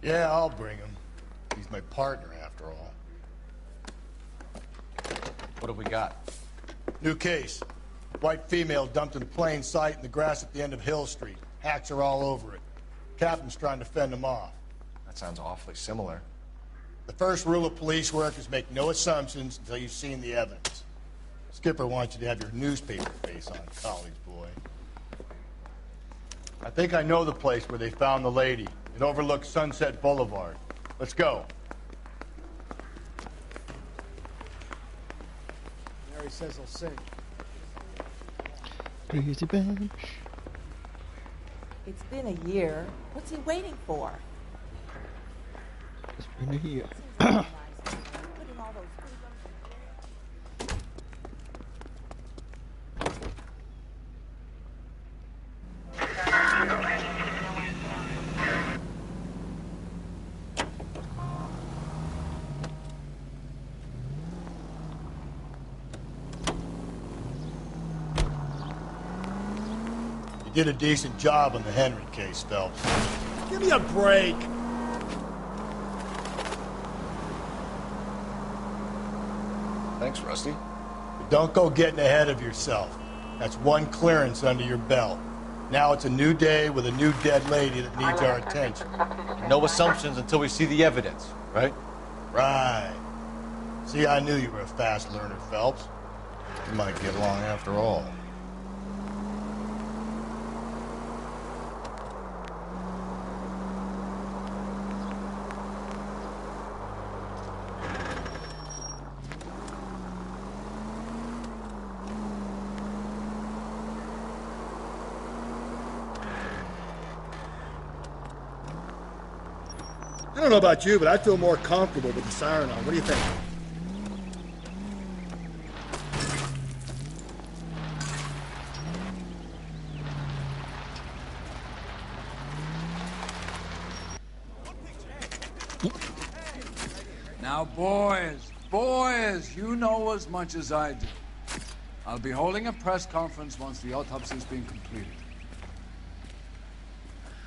Yeah, I'll bring him. He's my partner, after all. What have we got? New case. White female dumped in plain sight in the grass at the end of Hill Street. Hacks are all over it. Captain's trying to fend them off. That sounds awfully similar. The first rule of police work is make no assumptions until you've seen the evidence. Skipper wants you to have your newspaper face on, college boy. I think I know the place where they found the lady. It overlooks Sunset Boulevard. Let's go. Mary says he'll sing. Crazy bench. It's been a year. What's he waiting for? It's been a year. You did a decent job on the Henry case, Phelps. Give me a break. Thanks, Rusty. But don't go getting ahead of yourself. That's one clearance under your belt. Now it's a new day with a new dead lady that needs our attention. No assumptions until we see the evidence, right? Right. See, I knew you were a fast learner, Phelps. We might get along after all. I don't know about you, but I feel more comfortable with the siren on. What do you think? Now, boys, you know as much as I do. I'll be holding a press conference once the autopsy's been completed.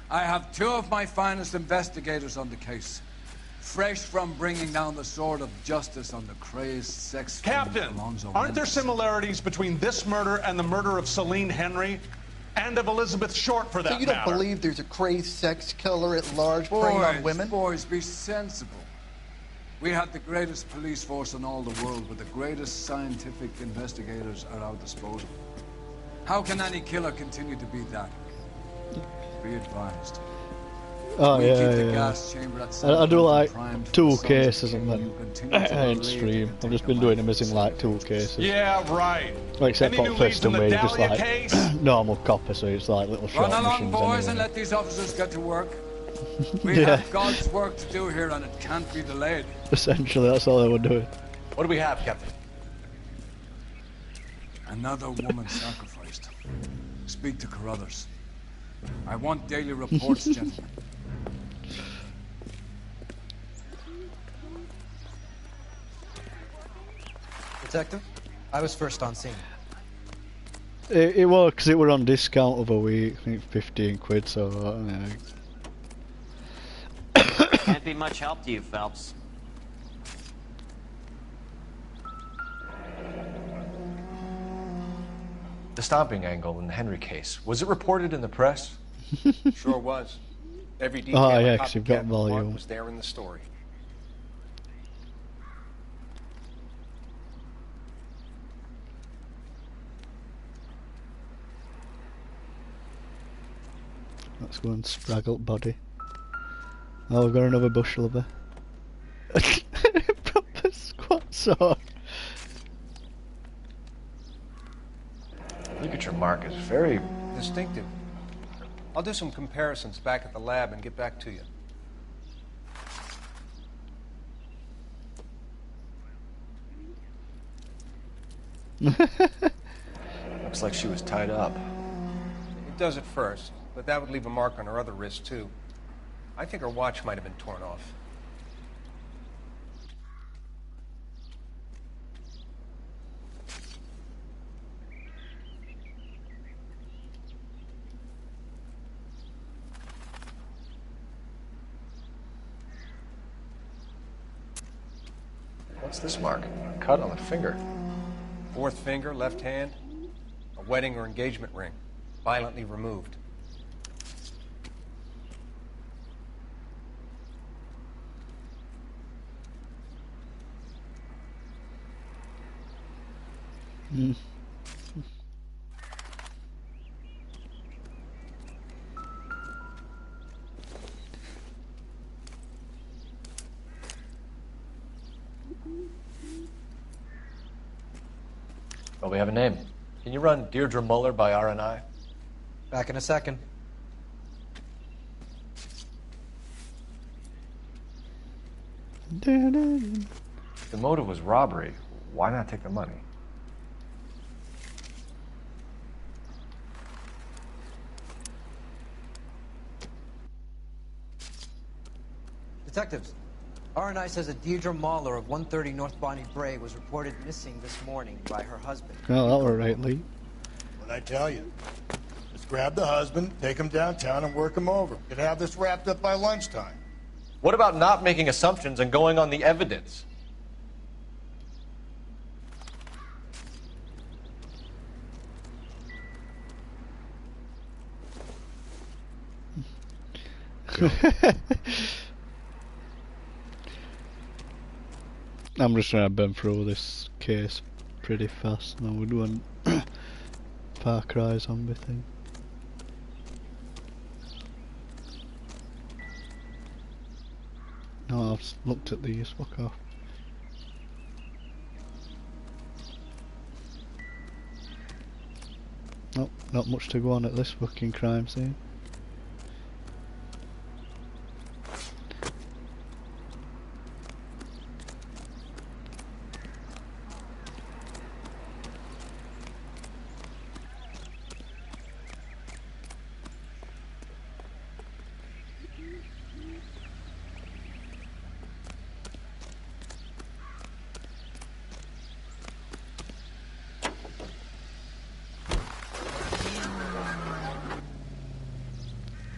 I have two of my finest investigators on the case. Fresh from bringing down the sword of justice on the crazed sex Captain, Alonzo aren't there Mendes. similarities between this murder and the murder of Celine Henry? And of Elizabeth Short, for that So you don't matter. believe there's a crazed sex killer at large preying on women? Boys, be sensible. We had the greatest police force in all the world with the greatest scientific investigators at our disposal. How can any killer continue to be that? Be advised. Oh We yeah, keep the yeah. gas chamber at I do like primed for 2 the sons of cases and King. then You continue to I ain't believe stream. you I've just been doing them as in like 2 cases. Yeah, right. Except Any for new first leads in and the way, just Dahlia like case? normal copper, so it's like little short Run along, missions boys, and anyway. let these officers get to work. We Yeah. have God's work to do here, and it can't be delayed. Essentially, that's all they were doing. What do we have, Captain? Another woman sacrificed. Speak to Carruthers. I want daily reports, gentlemen. Detective, I was first on scene. It was because it were on discount of a week. I think 15 quid. So Can't be much help to you, Phelps. The stomping angle in the Henry case. Was it reported in the press? Sure was. Every detail Oh, a yeah, 'cause you've got copycat would want volume. was there in the story. let's go and spraggle body. Oh, we've got another bush lover. Proper squat saw. Look at your mark. It's very Distinctive. I'll do some comparisons back at the lab and get back to you. Looks like she was tied up. It does at first, but that would leave a mark on her other wrist, too. I think her watch might have been torn off. What's this mark? Cut on the finger. Fourth finger, left hand. A wedding or engagement ring. Violently removed. Mm. Well, we have a name. Can you run Deirdre Muller by RNI? Back in a second. If the motive was robbery, why not take the money? Detectives, RNI says that Deirdre Mahler of 130 North Bonnie Bray was reported missing this morning by her husband. Oh, that were right, Lee. What'd I tell you? Just grab the husband, take him downtown, and work him over. Could have this wrapped up by lunchtime. What about not making assumptions and going on the evidence? I'm just trying to burn through this case pretty fast. Now we're doing Far Cry zombie thing. No, I've looked at these. Fuck off. Nope, not much to go on at this fucking crime scene.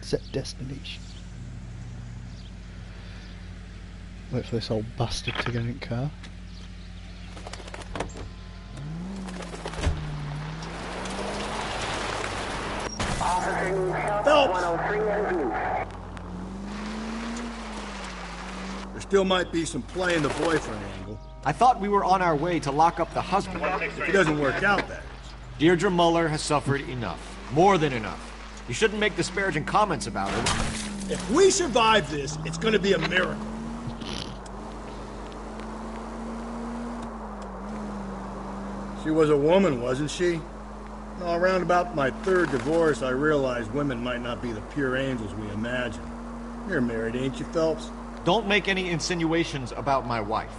Set destination. Wait for this old bastard to get in car. There still might be some play in the boyfriend angle. I thought we were on our way to lock up the husband. If it doesn't work out, that is. Deirdre Muller has suffered enough. More than enough. You shouldn't make disparaging comments about her. If we survive this, it's gonna be a miracle. She was a woman, wasn't she? No, around about my third divorce, I realized women might not be the pure angels we imagine. You're married, ain't you, Phelps? Don't make any insinuations about my wife.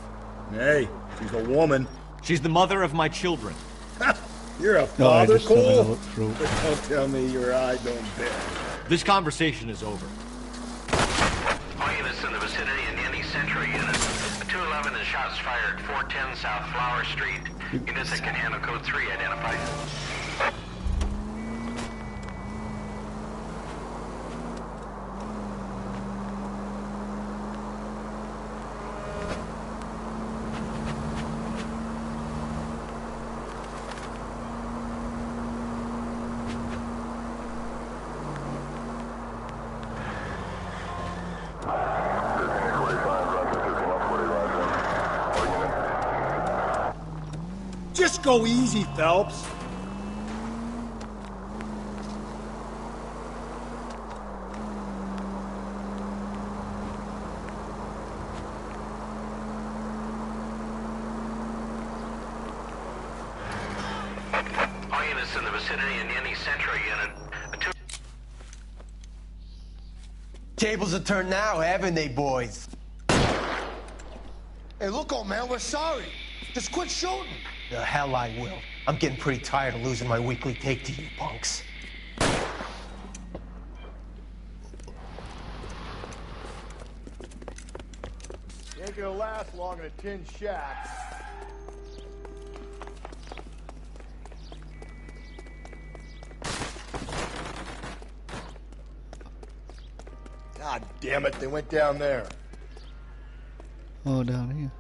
Hey, she's a woman. She's the mother of my children. You're a father, Cole? Don't tell me your eye don't bear. This conversation is over. All units in the vicinity in any Central unit. A 211 and shots fired, 410 South Flower Street. Units that can handle code 3 identified. Just go easy, Phelps. All units in the vicinity in any Central unit. Tables are turned now, haven't they, boys? Hey, look, old man, we're sorry. Just quit shooting. The hell I will. I'm getting pretty tired of losing my weekly take to you punks. You ain't gonna last long in a tin shack. God damn it, they went down there. Oh, down here.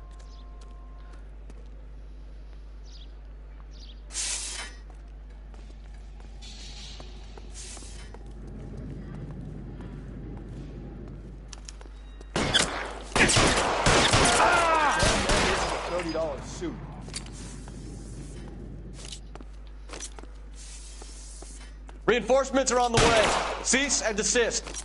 $30 suit. Reinforcements are on the way. Cease and desist.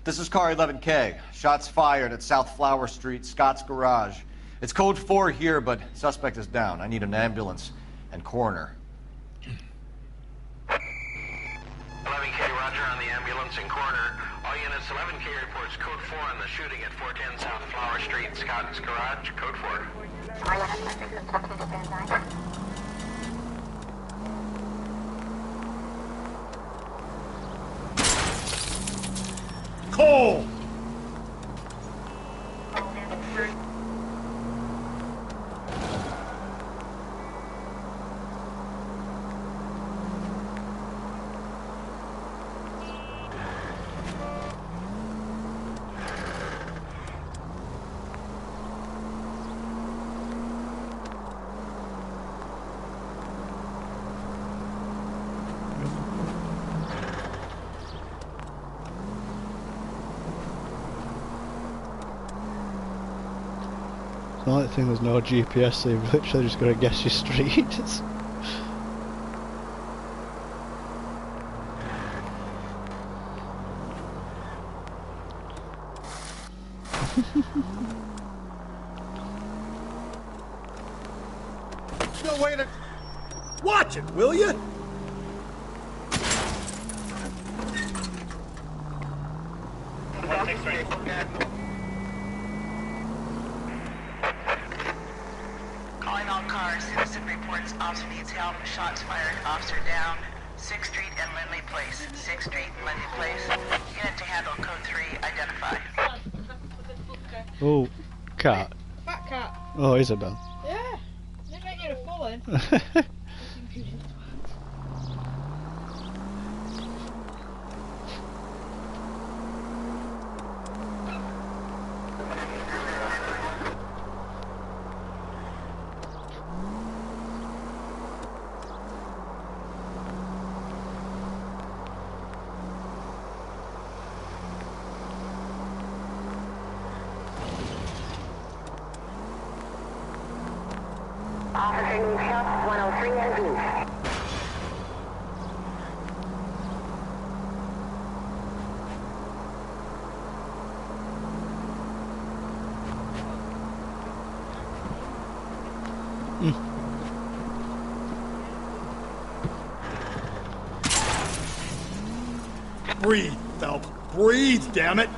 This is car 11K. Shots fired at South Flower Street, Scott's Garage. It's code 4 here, but suspect is down. I need an ambulance and coroner. 11K, roger on the ambulance and coroner. All units, 11K reports code 4 on the shooting at 410 South Flower Street, Scott's Garage, code 4. Cole! The only thing, there's no GPS, so you've literally just got to guess your street. There's no way to... Watch it, will you? Calling all cars. Citizen reports officer needs help. Shots fired. Officer down. 6th Street and Lindley Place. 6th Street and Lindley Place. Unit to handle code 3. Identify. Oh, cat. Fat cat. Oh, Isabel. Yeah. Didn't make you a full in. Officer needs help. 103 and B. Breathe, Phelps. Breathe, damn it.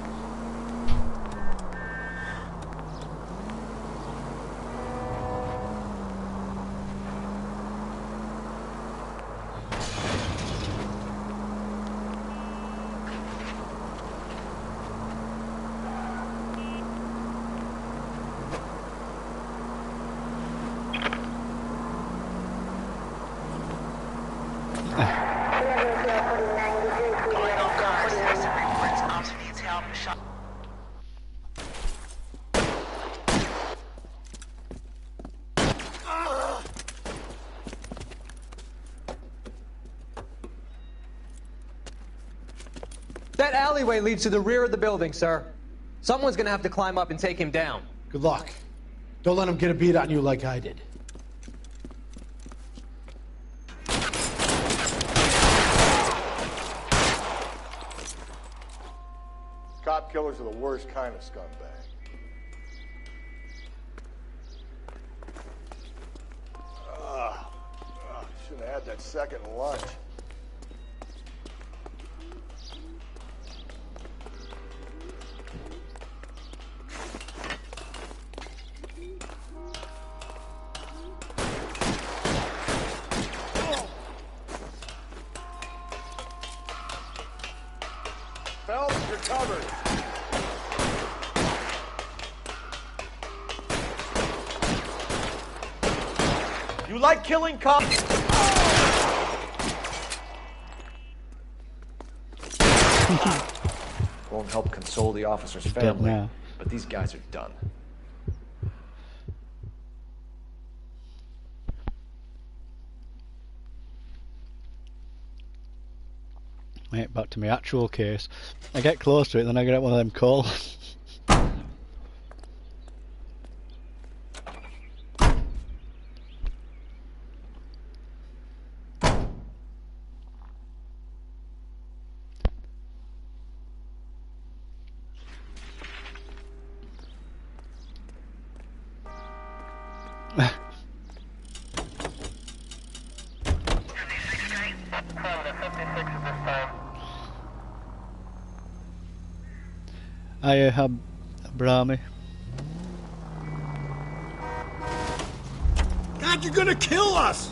That alleyway leads to the rear of the building, sir. Someone's gonna have to climb up and take him down. Good luck. Don't let him get a beat on you like I did. Cop killers are the worst kind of scumbag. Shouldn't have had that second lunch. Phelps, you're covered. You like killing cops? Won't help console the officer's Dead family, now. but these guys are done. Right, back to my actual case. I get close to it, then I get one of them calls. I have Brahmi. God, you're gonna kill us!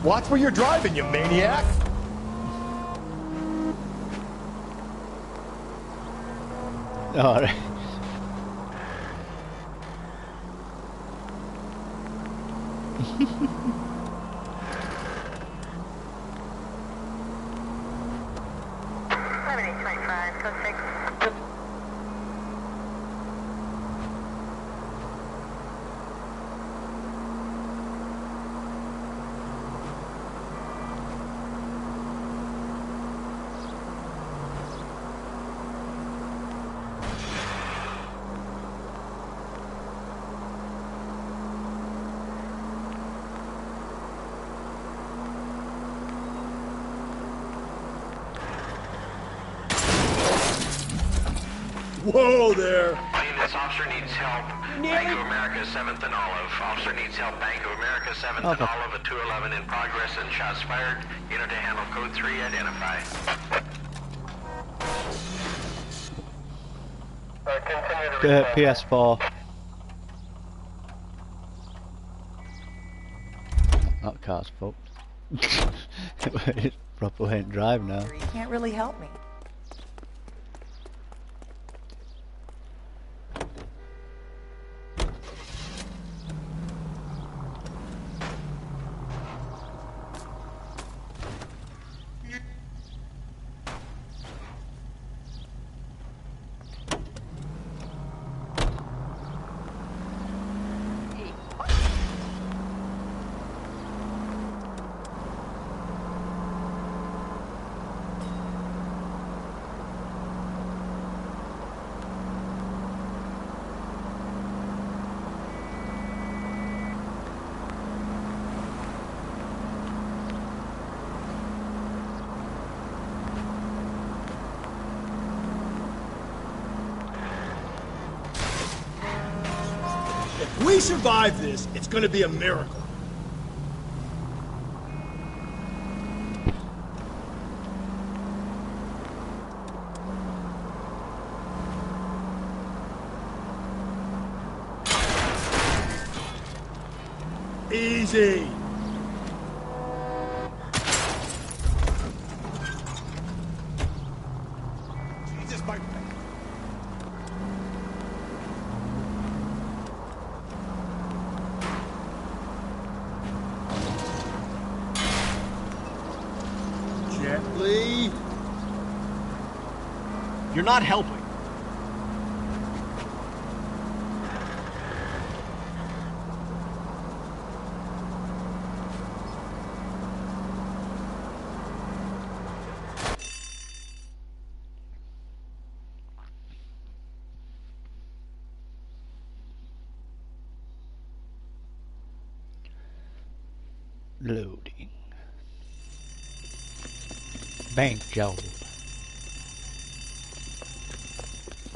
Watch where you're driving, you maniac! Alright. Whoa there! All units, officer needs help. Bank of America, 7th and Olive. Officer needs help. Bank of America, 7th and Olive, at 211 in progress and shots fired. Unit to handle code 3, identify. PS4. That car's fucked. It properly ain't drive now. You can't really help me. If we survive this, it's gonna be a miracle. Easy. Jesus, my... Gently. You're not helping. Loading. Bank job.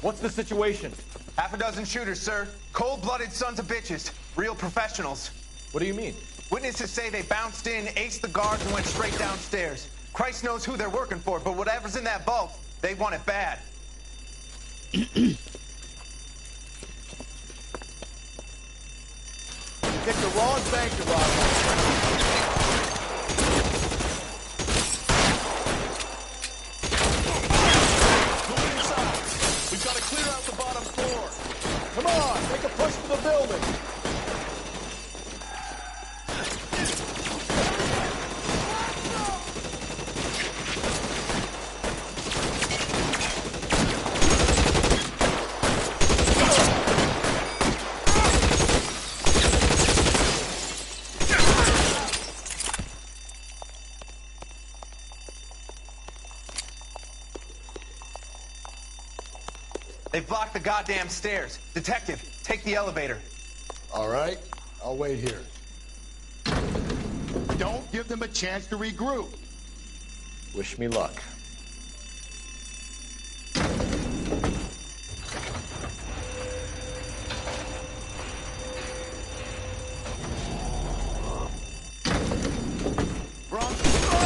What's the situation? Half a dozen shooters, sir. Cold-blooded sons of bitches. Real professionals. What do you mean? Witnesses say they bounced in, aced the guards, and went straight downstairs. Christ knows who they're working for, but whatever's in that vault, they want it bad. You picked the wrong bank to rob. We've got to clear out the bottom floor. Come on, make a push for the building. They've blocked the goddamn stairs. Detective, take the elevator. All right, I'll wait here. Don't give them a chance to regroup. Wish me luck.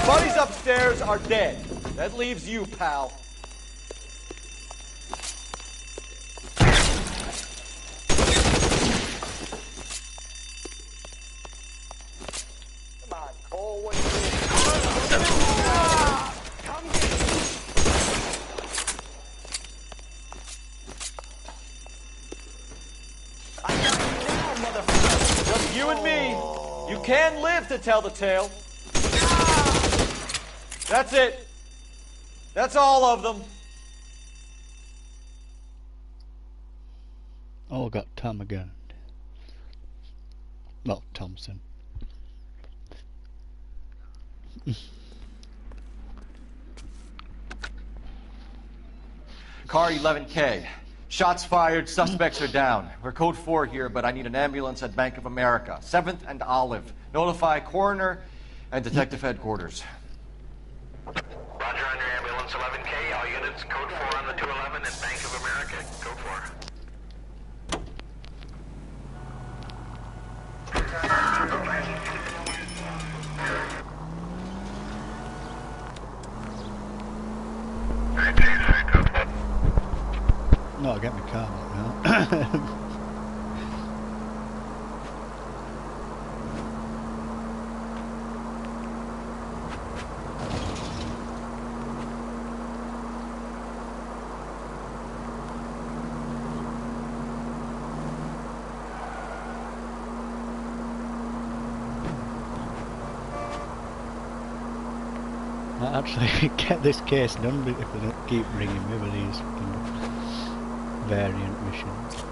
Buddies upstairs are dead. That leaves you, pal. Just you and me. You can live to tell the tale. That's it. That's all of them. Oh, got Tom again. Well, Thompson. Car 11K. Shots fired, suspects are down. We're code 4 here, but I need an ambulance at Bank of America. 7th and Olive. Notify coroner and detective headquarters. Roger on your ambulance 11K. All units, code 4 on the 211 and Bank of America. Go for it. No, I'll get my car back now. Might actually get this case done if they don't keep bringing me with these variant missions.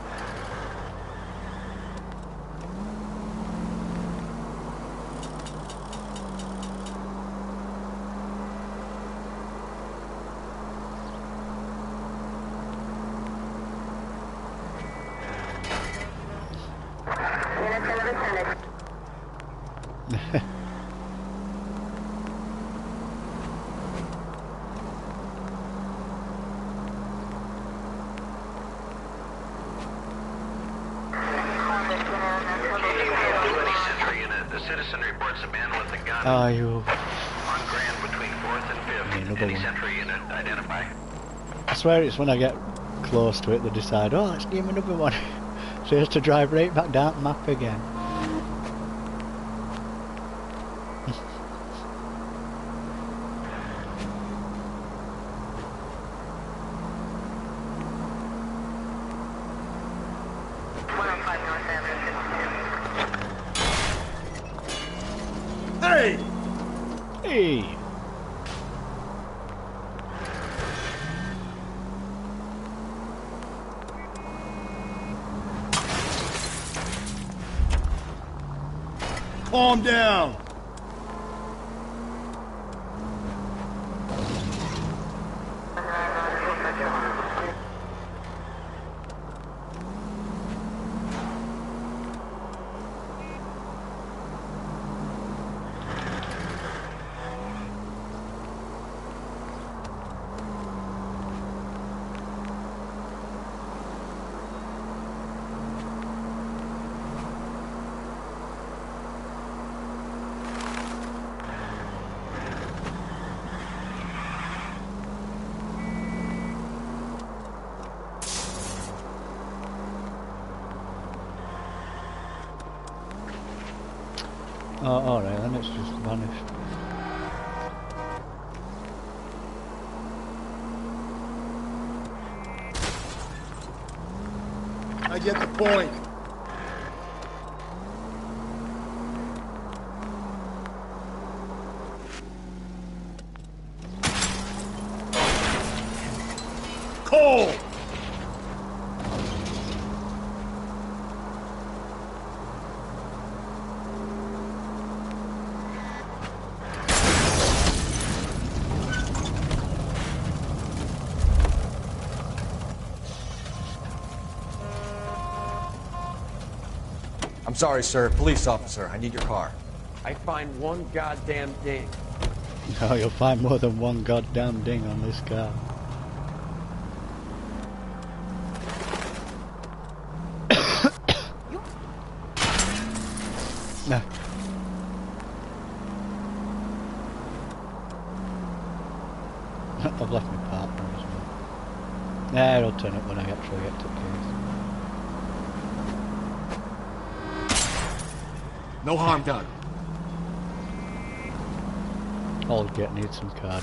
Are you? On Grand between 4th and 5th. Any Sentry unit identify. I swear it's when I get close to it they decide, oh, let's give him another one. So he has to drive right back down the map again. Hey! Hey! Calm down. Oh, alright, then it's just vanished. I get the point. Cole! I'm sorry, sir. Police officer, I need your car. I find one goddamn ding. No, you'll find more than one goddamn ding on this car. No. I've left my partner as well. Nah, it'll turn up when I actually get to the case. No harm done. All I get needs some card.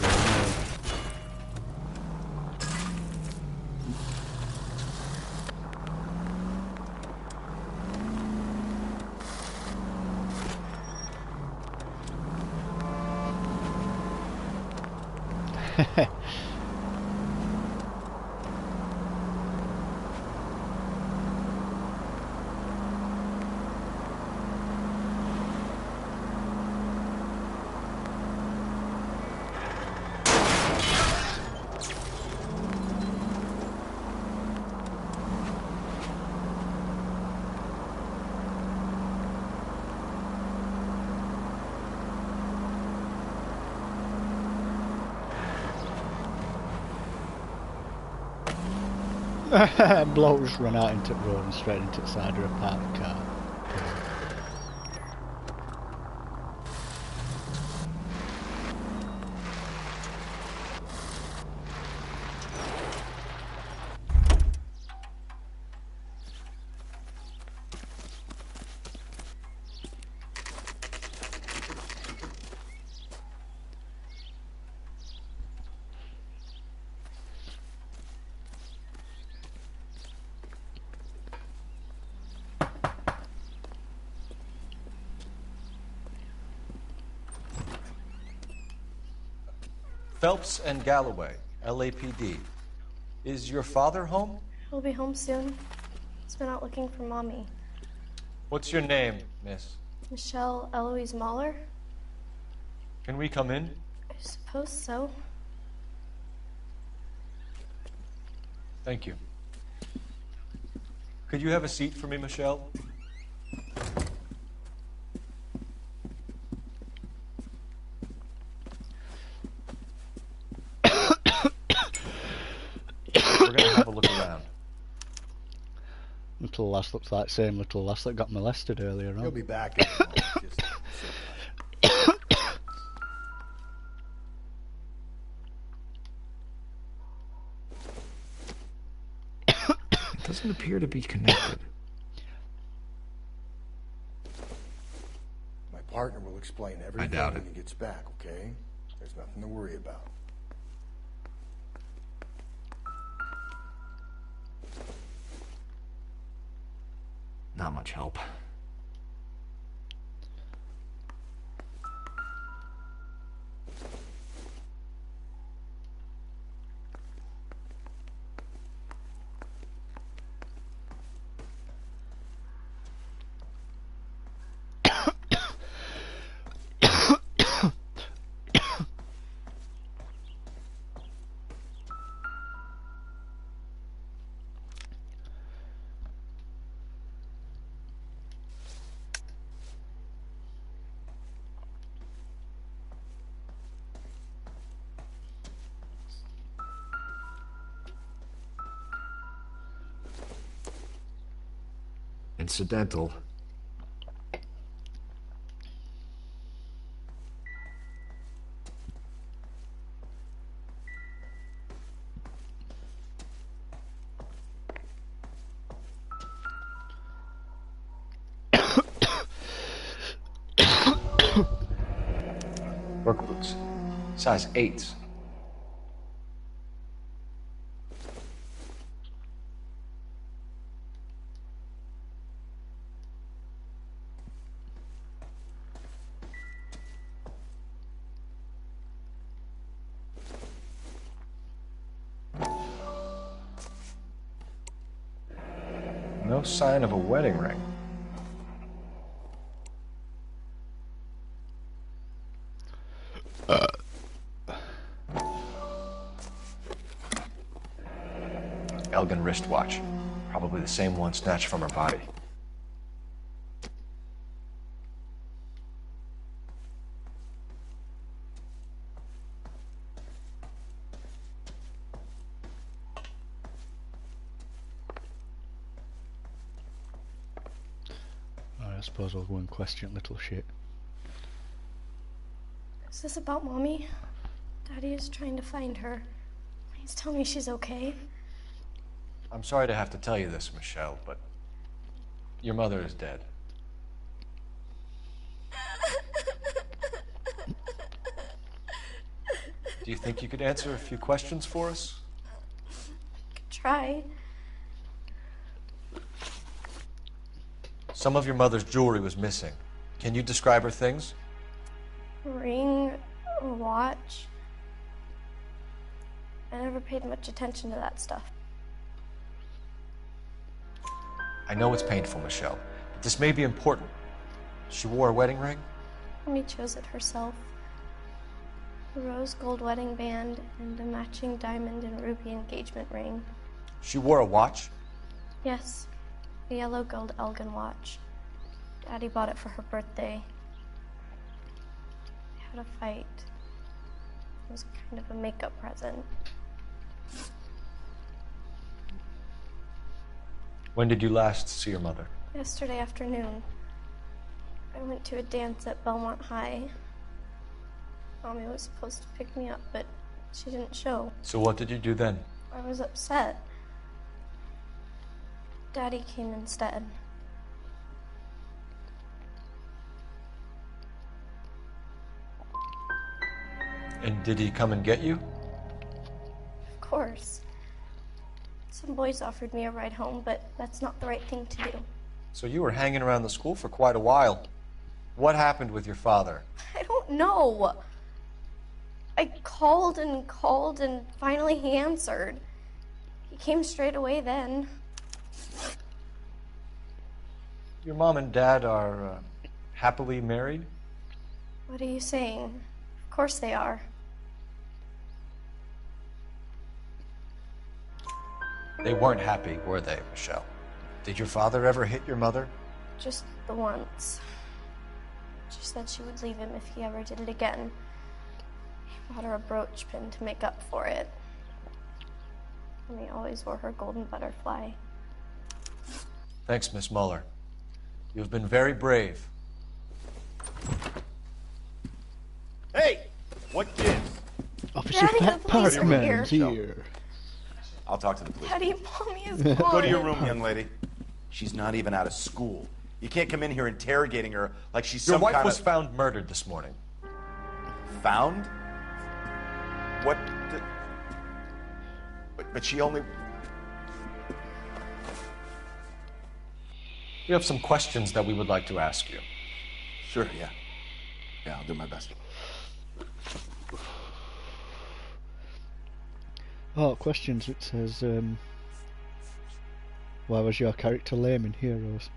Bloke just ran out into the road and straight into the side of a parked car. Phelps and Galloway, LAPD. Is your father home? He'll be home soon. He's been out looking for Mommy. What's your name, miss? Michelle Eloise Mahler? Can we come in? I suppose so. Thank you. Could you have a seat for me, Michelle? We're going to have a look around. Little lass looks like the same little lass that got molested earlier on. He'll be back in a moment. Just It doesn't appear to be connected. My partner will explain everything doubt when it. he gets back, okay? There's nothing to worry about. Not much help. Incidental. Work boots. Size 8s. No sign of a wedding ring. Elgin wristwatch. Probably the same one snatched from her body. I suppose I'll go and question little shit. Is this about Mommy? Daddy is trying to find her. Please tell me she's okay. I'm sorry to have to tell you this, Michelle, but your mother is dead. Do you think you could answer a few questions for us? Could try. Some of your mother's jewelry was missing. Can you describe her things? A ring, a watch. I never paid much attention to that stuff. I know it's painful, Michelle, but this may be important. She wore a wedding ring? Mommy chose it herself. A rose gold wedding band and a matching diamond and ruby engagement ring. She wore a watch? Yes, a yellow gold Elgin watch. Daddy bought it for her birthday. We had a fight. It was kind of a makeup present. When did you last see your mother? Yesterday afternoon. I went to a dance at Belmont High. Mommy was supposed to pick me up, but she didn't show. So what did you do then? I was upset. Daddy came instead. And did he come and get you? Of course. Some boys offered me a ride home, but that's not the right thing to do. So you were hanging around the school for quite a while. What happened with your father? I don't know. I called and finally he answered. He came straight away then. Your mom and dad are happily married? What are you saying? Of course they are. They weren't happy, were they, Michelle? Did your father ever hit your mother? Just the once. She said she would leave him if he ever did it again. He bought her a brooch pin to make up for it. And he always wore her golden butterfly. Thanks, Miss Muller. You've been very brave. Hey! What gives? Officer Parkman's here. I'll talk to the police. Daddy, Mommy is gone. Go to your room, young lady. She's not even out of school. You can't come in here interrogating her like she's Your some wife kind was of... found murdered this morning. Found? What? But she only... We have some questions that we would like to ask you. Sure, yeah. Yeah, I'll do my best. Oh, questions. It says, why was your character lame in Heroes?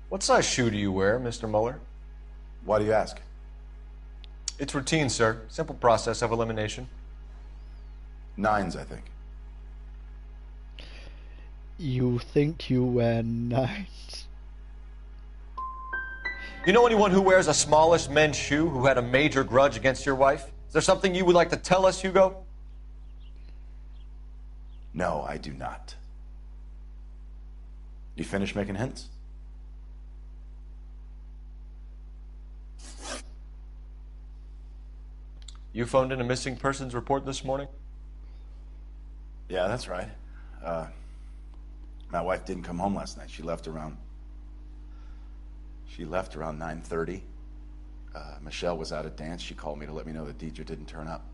What size shoe do you wear, Mr. Muller? Why do you ask? It's routine, sir. Simple process of elimination. 9s, I think. You think you wear 9s? You know anyone who wears a smallish men's shoe who had a major grudge against your wife? Is there something you would like to tell us, Hugo? No, I do not. You finished making hints? You phoned in a missing persons report this morning? Yeah, that's right. My wife didn't come home last night. She left around 9:30. Michelle was out at dance. She called me to let me know that Deidre didn't turn up.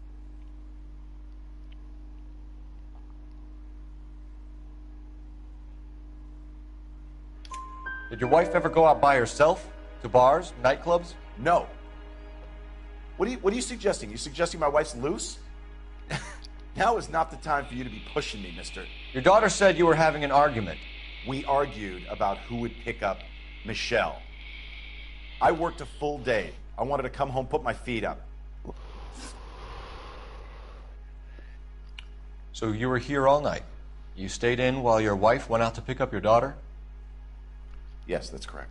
Did your wife ever go out by herself? To bars, nightclubs? No. What are you suggesting? You suggesting my wife's loose? Now is not the time for you to be pushing me, mister. Your daughter said you were having an argument. We argued about who would pick up Michelle. I worked a full day. I wanted to come home, put my feet up. So you were here all night? You stayed in while your wife went out to pick up your daughter? Yes, that's correct.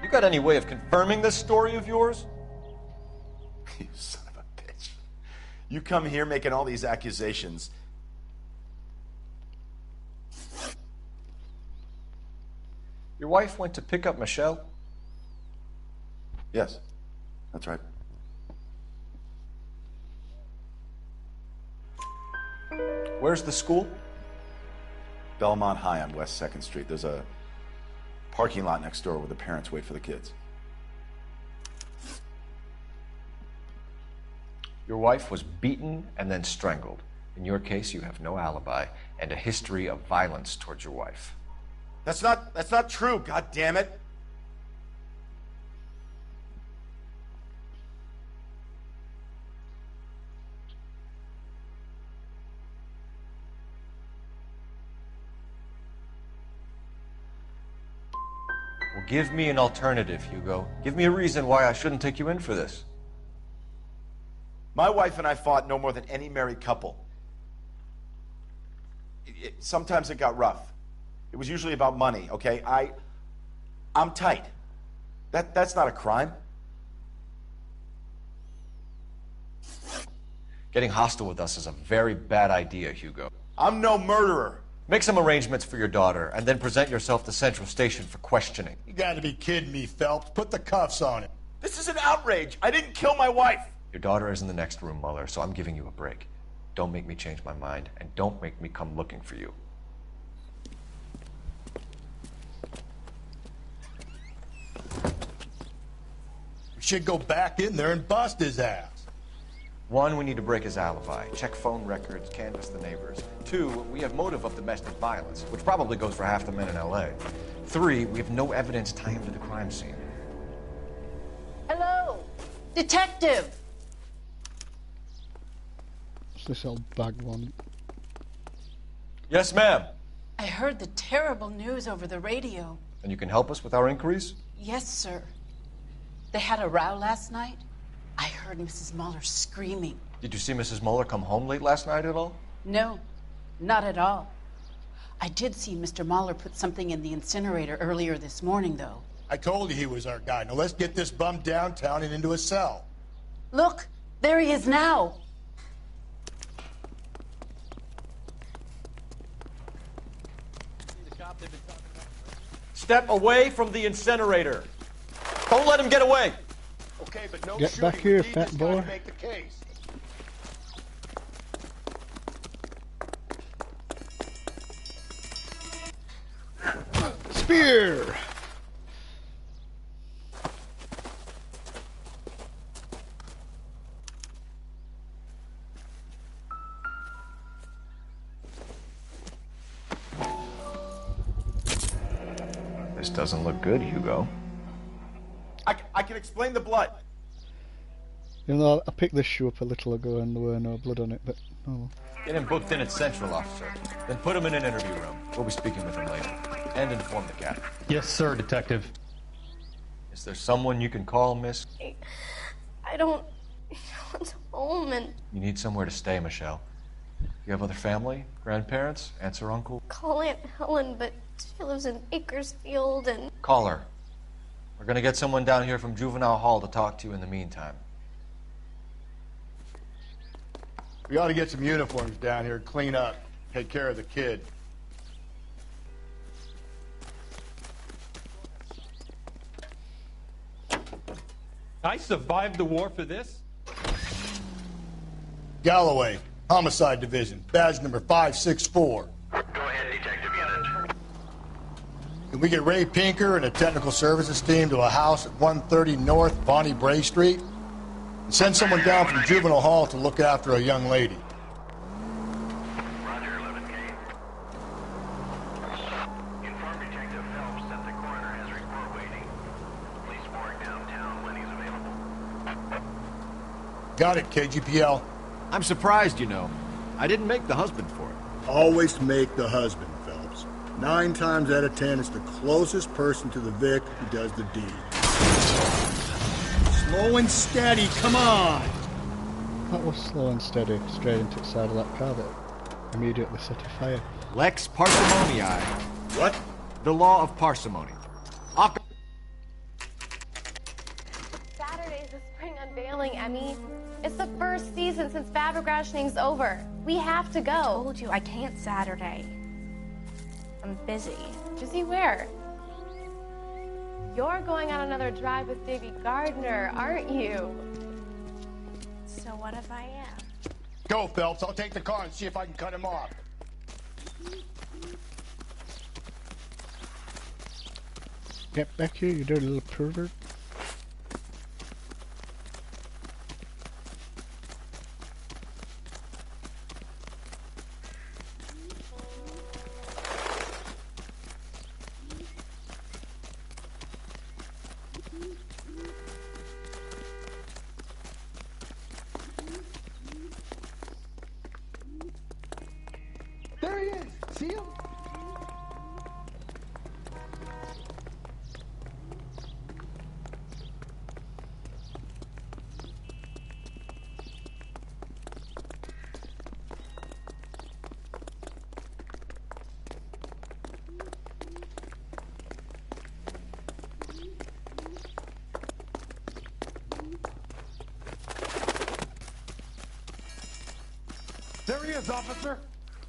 You got any way of confirming this story of yours? You son of a bitch. You come here making all these accusations. Your wife went to pick up Michelle? Yes, that's right. Where's the school? Belmont High on West 2nd Street. There's a parking lot next door where the parents wait for the kids. Your wife was beaten and then strangled. In your case, you have no alibi and a history of violence towards your wife. That's not true, God damn it. Well, give me an alternative, Hugo. Give me a reason why I shouldn't take you in for this. My wife and I fought no more than any married couple. Sometimes it got rough. It was usually about money, okay? I'm tight. That's not a crime. Getting hostile with us is a very bad idea, Hugo. I'm no murderer. Make some arrangements for your daughter, and then present yourself to Central Station for questioning. You gotta be kidding me, Phelps. Put the cuffs on him. This is an outrage. I didn't kill my wife. Your daughter is in the next room, Mueller, so I'm giving you a break. Don't make me change my mind, and don't make me come looking for you. We should go back in there and bust his ass. 1, we need to break his alibi, check phone records, canvass the neighbors. 2, we have motive of domestic violence, which probably goes for half the men in L.A. 3, we have no evidence tying him to the crime scene. Hello, detective. What's this old bag one? Yes, ma'am. I heard the terrible news over the radio. And you can help us with our inquiries? Yes, sir. They had a row last night. I heard Mrs. Mueller screaming. Did you see Mrs. Mueller come home late last night at all? No, not at all. I did see Mr. Mueller put something in the incinerator earlier this morning, though. I told you he was our guy. Now let's get this bum downtown and into a cell. Look, there he is now. Step away from the incinerator. Don't let him get away. Okay, but no Get back here, fat boy. Make the case. Spear! This doesn't look good, Hugo. I can explain the blood. Even though I picked this shoe up a little ago and there were no blood on it, but oh. Get him booked in at Central, officer. Then put him in an interview room. We'll be speaking with him later. And inform the captain. Yes, sir, detective. Is there someone you can call, miss? I don't want home and You need somewhere to stay, Michelle. You have other family? Grandparents? Aunts or uncle? call Aunt Helen, but she lives in Bakersfield and Call her. We're gonna get someone down here from Juvenile Hall to talk to you in the meantime. We ought to get some uniforms down here, clean up, take care of the kid. I survived the war for this? Galloway, Homicide Division, badge number 564. Go ahead, detective unit. Can we get Ray Pinker and a technical services team to a house at 130 North Bonnie Bray Street? And send someone down from Juvenile Hall to look after a young lady. Roger, 11K. Inform Detective Phelps that the coroner has report waiting. Police morgue downtown when he's available. Got it, KGPL. I'm surprised, you know. I didn't make the husband for it. Always make the husband, Phelps. 9 times out of 10, it's the closest person to the Vic who does the deed. Slow and steady, come on! That was slow and steady, straight into the side of that car that immediately set a fire. Lex parsimonii. What? The law of parsimony. Saturday's the spring unveiling, Emmy. It's the first season since fabric rationing's over. We have to go. I told you I can't Saturday. I'm busy. Busy where? You're going on another drive with Davy Gardner, aren't you? So what if I am? Go, Phelps. I'll take the car and see if I can cut him off. Get back here, you dirty little pervert. There he is. See him? There he is, officer.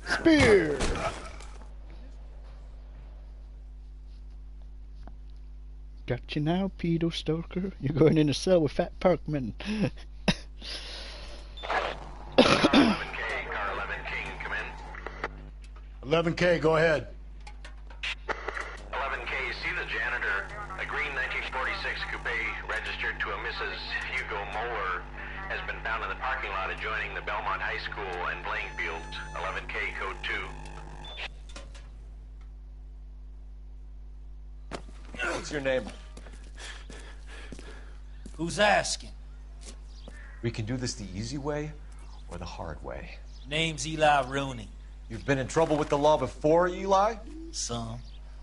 Spear! Got you now, pedo stalker. You're going in a cell with Fat Parkman. 11K, go ahead. 11K, see the janitor. A green 1946 coupe registered to a Mrs. Hugo Moeller has been found in the parking lot adjoining the Belmont High School and playing fields. 11K, code 2. What's your name? Who's asking? We can do this the easy way or the hard way. Name's Eli Rooney. You've been in trouble with the law before, Eli? Some.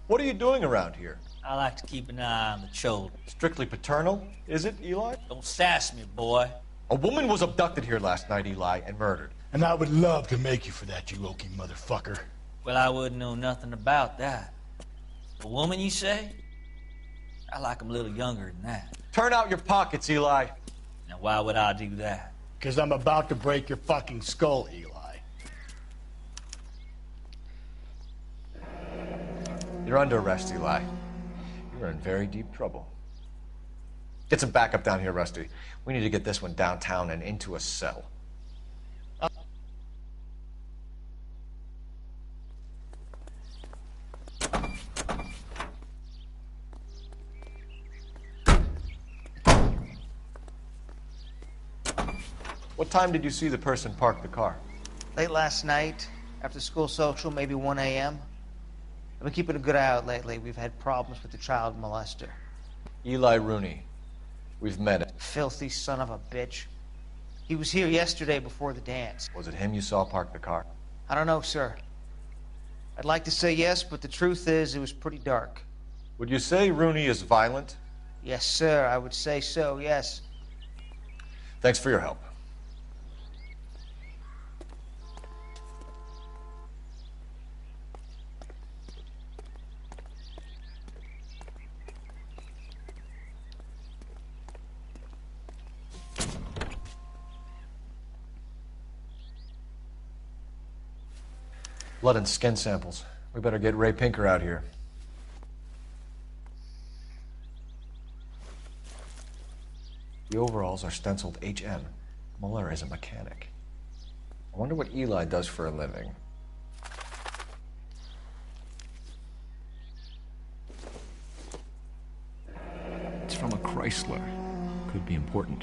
What are you doing around here? I like to keep an eye on the children. Strictly paternal, is it, Eli? Don't sass me, boy. A woman was abducted here last night, Eli, and murdered. And I would love to make you for that, you oaky motherfucker. Well, I wouldn't know nothing about that. A woman, you say? I like 'em a little younger than that. Turn out your pockets, Eli. Now, why would I do that? Because I'm about to break your fucking skull, Eli. You're under arrest, Eli. You're in very deep trouble. Get some backup down here, Rusty. We need to get this one downtown and into a cell. What time did you see the person park the car? Late last night, after school social, maybe 1 a.m. I've been keeping a good eye out lately. We've had problems with the child molester. Eli Rooney. We've met him. Filthy son of a bitch. He was here yesterday before the dance. Was it him you saw park the car? I don't know, sir. I'd like to say yes, but the truth is it was pretty dark. Would you say Rooney is violent? Yes, sir. I would say so, yes. Thanks for your help. Blood and skin samples. We better get Ray Pinker out here. The overalls are stenciled HM. Muller is a mechanic. I wonder what Eli does for a living. It's from a Chrysler. Could be important.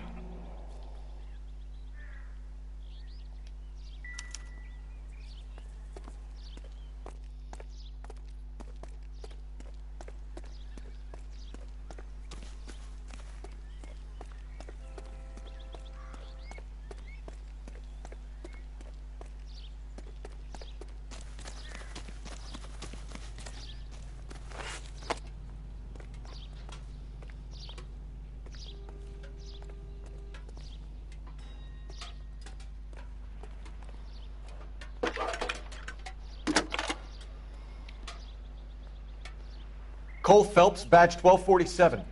Cole Phelps, badge 1247.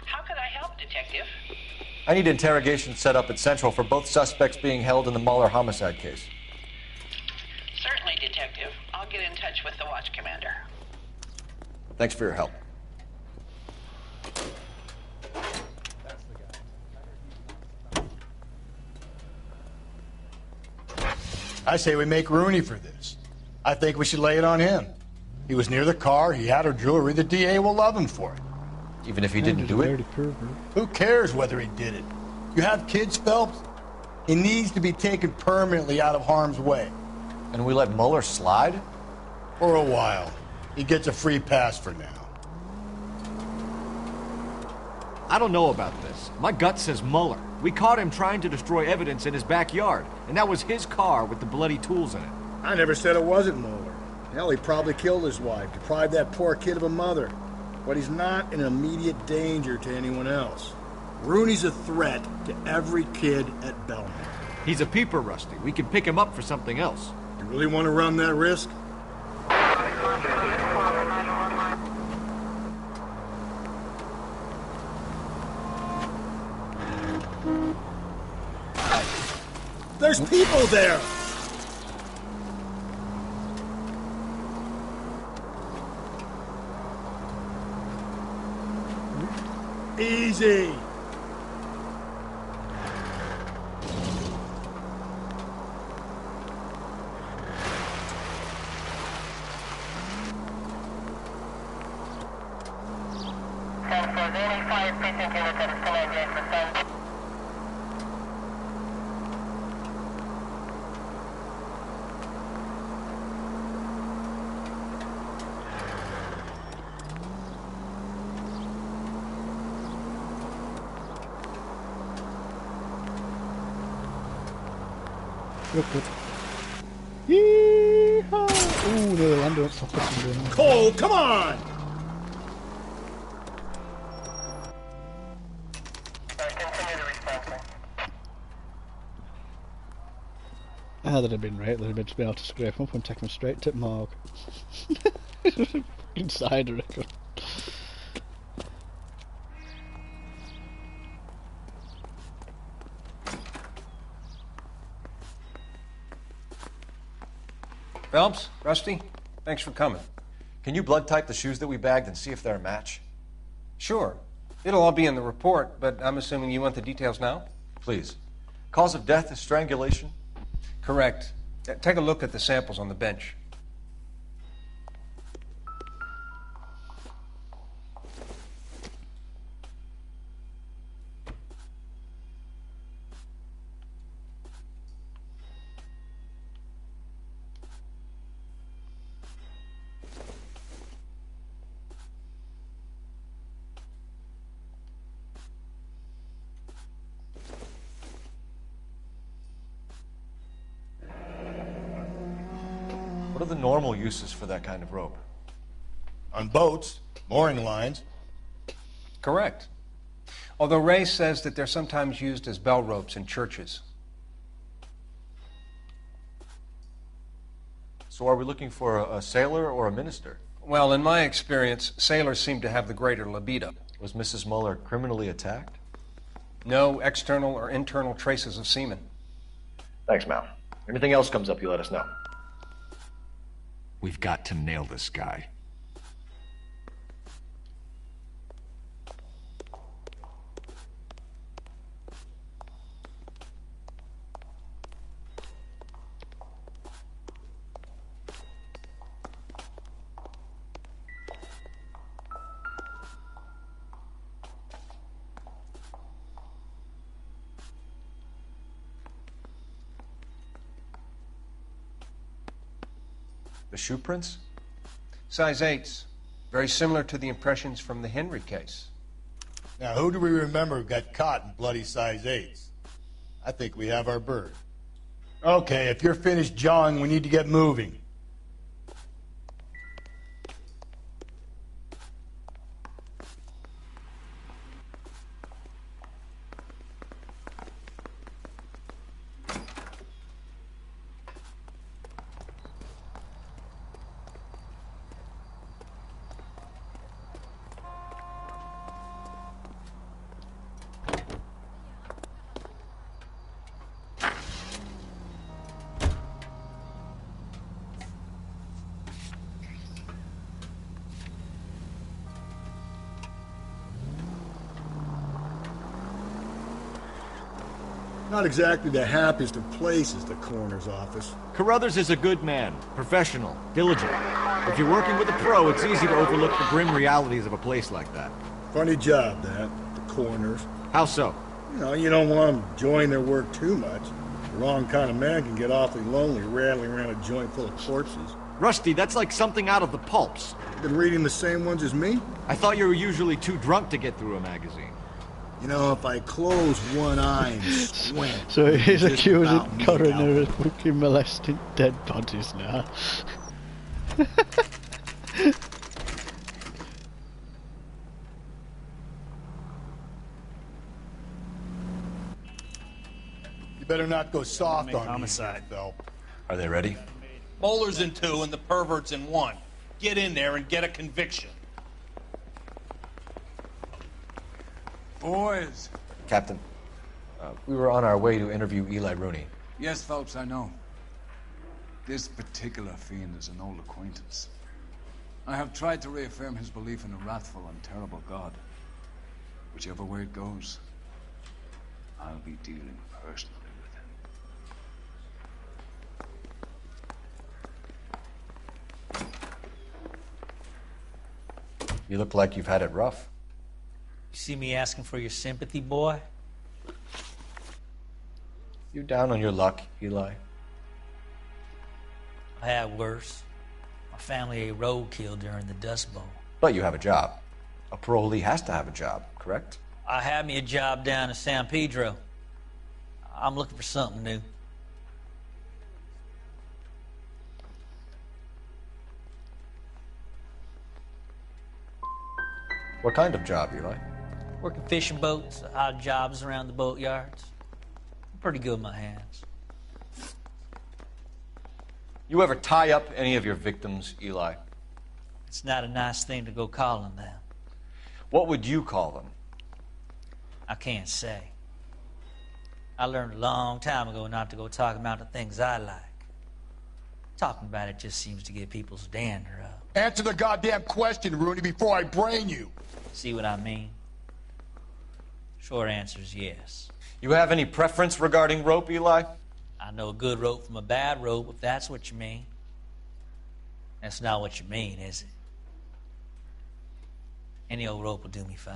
How could I help, Detective? I need interrogation set up at Central for both suspects being held in the Muller homicide case. Certainly, Detective. I'll get in touch with the watch commander. Thanks for your help. I say we make Rooney for this. I think we should lay it on him. He was near the car, he had her jewelry, the DA will love him for it. Even if he didn't do it? Who cares whether he did it? You have kids, Phelps? He needs to be taken permanently out of harm's way. And we let Muller slide? For a while. He gets a free pass for now. I don't know about this. My gut says Muller. We caught him trying to destroy evidence in his backyard, and that was his car with the bloody tools in it. I never said it wasn't Mueller. Hell, he probably killed his wife, deprived that poor kid of a mother. But he's not an immediate danger to anyone else. Rooney's a threat to every kid at Belmont. He's a peeper, Rusty. We can pick him up for something else. You really want to run that risk? There's people there! Easy! Good, good. Yeehaw! Ooh, nearly landed on top of something. Cole, come on! Ah, that'd have been right. They'd have been able to scrape them up and take them straight to morgue. Inside, I reckon. Phelps, Rusty, thanks for coming. Can you blood type the shoes that we bagged and see if they're a match? Sure. It'll all be in the report, but I'm assuming you want the details now? Please. Cause of death is strangulation? Correct. Take a look at the samples on the bench. What are the normal uses for that kind of rope? On boats, mooring lines. Correct. Although Ray says that they're sometimes used as bell ropes in churches. So are we looking for a sailor or a minister? Well, in my experience, sailors seem to have the greater libido. Was Mrs. Muller criminally attacked? No external or internal traces of semen. Thanks, Mal. Anything else comes up, you let us know. We've got to nail this guy. The shoe prints? Size 8s. Very similar to the impressions from the Henry case. Now, who do we remember got caught in bloody size 8s? I think we have our bird. Okay, if you're finished jawing, we need to get moving. Not exactly the happiest of places, the coroner's office. Carruthers is a good man, professional, diligent. If you're working with a pro, it's easy to overlook the grim realities of a place like that. Funny job, that, the coroner's. How so? You don't want them enjoying their work too much. The wrong kind of man can get awfully lonely rattling around a joint full of corpses. Rusty, that's like something out of the pulps. Been reading the same ones as me? I thought you were usually too drunk to get through a magazine. You know, if I close one eye and squint... So he's accusing coroner of fucking molesting dead bodies now. You better not go soft on homicide, though. Are they ready? Moeller's in 2 and the pervert's in 1. Get in there and get a conviction. Boys. Captain, we were on our way to interview Eli Rooney. Yes, Phelps, I know. This particular fiend is an old acquaintance. I have tried to reaffirm his belief in a wrathful and terrible God. Whichever way it goes, I'll be dealing personally with him. You look like you've had it rough. You see me asking for your sympathy, boy? You down on your luck, Eli? I had worse. My family ate roadkill during the Dust Bowl. But you have a job. A parolee has to have a job, correct? I had me a job down in San Pedro. I'm looking for something new. What kind of job, Eli? Working fishing boats, odd jobs around the boatyards. I'm pretty good with my hands. You ever tie up any of your victims, Eli? It's not a nice thing to go calling them. What would you call them? I can't say. I learned a long time ago not to go talking about the things I like. Talking about it just seems to get people's dander up. Answer the goddamn question, Rooney, before I brain you. See what I mean? Short answer is yes. You have any preference regarding rope, Eli? I know a good rope from a bad rope, if that's what you mean. That's not what you mean, is it? Any old rope will do me fine.